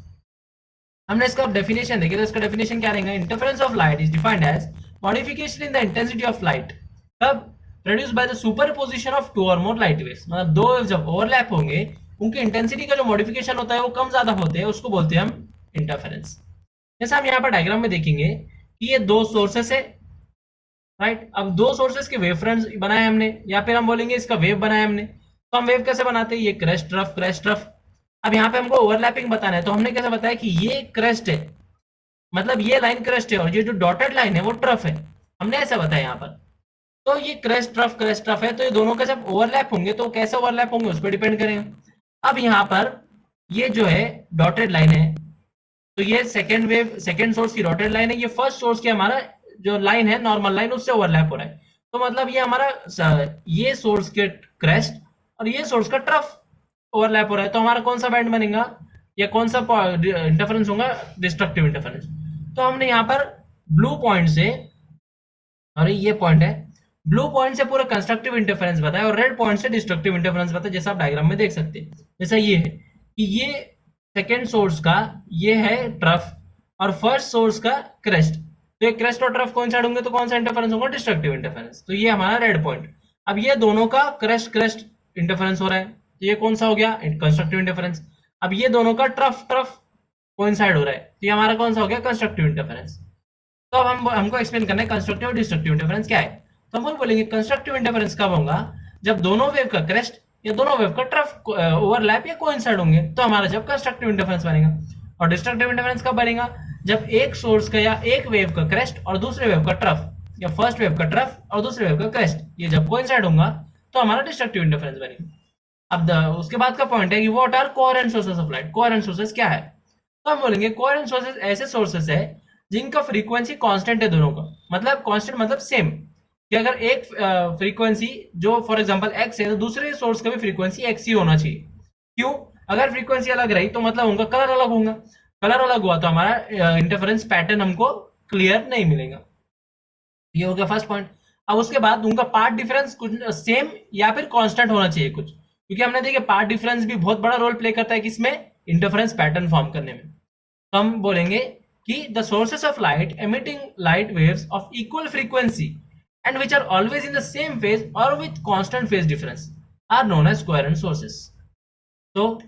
हमने इसका डेफिनेशन देखी, तो इसका डेफिनेशन क्या रहेगा, interference of light is defined as modification in the intensity of light तब produced by the superposition of two or more light waves, मतलब दो वेव्स जब ओवरलैप होंगे उनकी इंटेंसिटी का जो मॉडिफिकेशन होता है वो कम ज्यादा होते हैं, उसको बोलते हैं हम इंटरफेरेंस। जैसे हम यहाँ पर डायग्राम में देखेंगे कि ये दो सोर्सेस है, राइट। अब दो सोर्सेस के वेव फ्रंट्स बनाए हमने, या फिर हम बोलेंगे इसका वेव बनाया हमने, तो हम वेव कैसे बनाते हैं, ये क्रेस्ट रफ क्रेस्ट रफ। अब यहाँ पे हमको ओवरलैपिंग बताना है, तो हमने कैसे बताया कि ये क्रेस्ट है, मतलब ये लाइन क्रेस्ट है, और ये जो डॉटेड लाइन है वो ट्रफ है, हमने ऐसा बताया यहाँ पर। तो ये क्रेस्ट ट्रफ है, तो ये दोनों का जब ओवरलैप होंगे तो कैसे ओवरलैप होंगे उस पर डिपेंड करेगा। अब यहाँ पर ये जो है डॉटेड लाइन है, तो ये सेकेंड वेव सेकेंड सोर्स की डॉटेड लाइन है, ये फर्स्ट सोर्स की हमारा जो लाइन है नॉर्मल लाइन उससे ओवरलैप हो रहा है, तो मतलब ये हमारा ये सोर्स के क्रेस्ट और ये सोर्स का ट्रफ ओवरलैप हो रहा है, तो हमारा कौन सा बैंड बनेगा या कौन सा इंटरफेरेंस होगा, डिस्ट्रक्टिव इंटरफेरेंस। तो हमने यहाँ पर ब्लू पॉइंट से, और ये पॉइंट है, ब्लू पॉइंट से पूरा कंस्ट्रक्टिव इंटरफेरेंस बताया और रेड पॉइंट से डिस्ट्रक्टिव इंटरफेरेंस बताया, जैसा आप डायग्राम में देख सकते हैं। जैसा ये है कि ये सेकेंड सोर्स का ये है ट्रफ और फर्स्ट सोर्स का क्रेस्ट, तो ये क्रेस्ट और ट्रफ कोइंसाइड होंगे तो कौन सा इंटरफेरेंस होगा, डिस्ट्रक्टिव इंटरफेरेंस। तो ये हमारा रेड पॉइंट। अब ये दोनों का क्रेस्ट क्रेस्ट इंटरफेरेंस हो रहा है, तो ये कौन सा हो गया, कंस्ट्रक्टिव इंटरफेरेंस। अब ये दोनों का ट्रफ ट्रफ कोइंसाइड हो रहा है, तो ये हमारा कौन सा हो गया, कंस्ट्रक्टिव इंटरफेरेंस। तो अब हमको एक्सप्लेन करना है कंस्ट्रक्टिव और डिस्ट्रक्टिव इंटरफेरेंस क्या है। तो हम बोलेंगे कंस्ट्रक्टिव इंटरफेरेंस कब होगा, जब दोनों वेव का क्रेस्ट या दोनों वेव का ट्रफ ओवरलैप या कोइंसाइड होंगे, तो हमारा जब कंस्ट्रक्टिव इंटरफेरेंस बनेगा। और डिस्ट्रक्टिव इंटरफेरेंस कब बनेगा, जब एक सोर्स का या एक वेव का क्रेस्ट और दूसरे वेव का ट्रफ, या फर्स्ट वेव का ट्रफ और दूसरे वेव का क्रेस्ट, ये जब कोइंसाइड होगा तो हमारा डिस्ट्रक्टिव इंटरफेरेंस बनेगा। अब उसके बाद का पॉइंट है कि what are coherent sources of light. Coherent sources क्या है, तो हम बोलेंगे कोहेरेंट सोर्सेस ऐसे सोर्सेस है जिनका फ्रीक्वेंसी कांस्टेंट है दोनों का, मतलब कांस्टेंट मतलब सेम, कि अगर एक फ्रीक्वेंसी जो फॉर एग्जांपल x है तो दूसरे सोर्स का भी फ्रीक्वेंसी x ही होना चाहिए। क्यों, अगर फ्रीक्वेंसी अलग रही तो मतलब उनका कलर अलग होगा, कलर अलग हुआ तो हमारा इंटरफेरेंस पैटर्न हमको क्लियर नहीं मिलेगा। ये हो गया फर्स्ट पॉइंट। अब उसके बाद उनका पार्ट डिफरेंस कुछ सेम या फिर कांस्टेंट होना चाहिए कुछ, क्योंकि हमने देखिए पार्ट डिफरेंस भी बहुत बड़ा रोल प्ले करता है किसमें, इंटरफेरेंस पैटर्न फॉर्म करने में। तो हम बोलेंगे कि the sources of light emitting light waves of equal frequency and which are always in the same phase or with constant phase difference are known as coherent sources. तो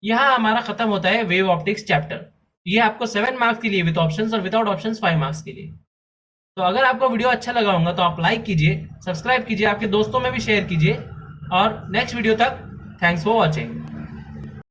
यह हमारा खत्म होता है वेव ऑप्टिक्स चैप्टर। ये आपको 7 marks के लिए विद ऑप्शंस और विदाउट ऑप्शंस 5 मार्क्स के लिए। तो अगर आपको वीडियो अच्छा लगा होगा तो आप लाइक कीजिए, सब्सक्राइब कीजिए, आपके दोस्तों में भी शेयर कीजिए, और नेक्स्ट वीडियो तक थैंक्स फॉर वॉचिंग।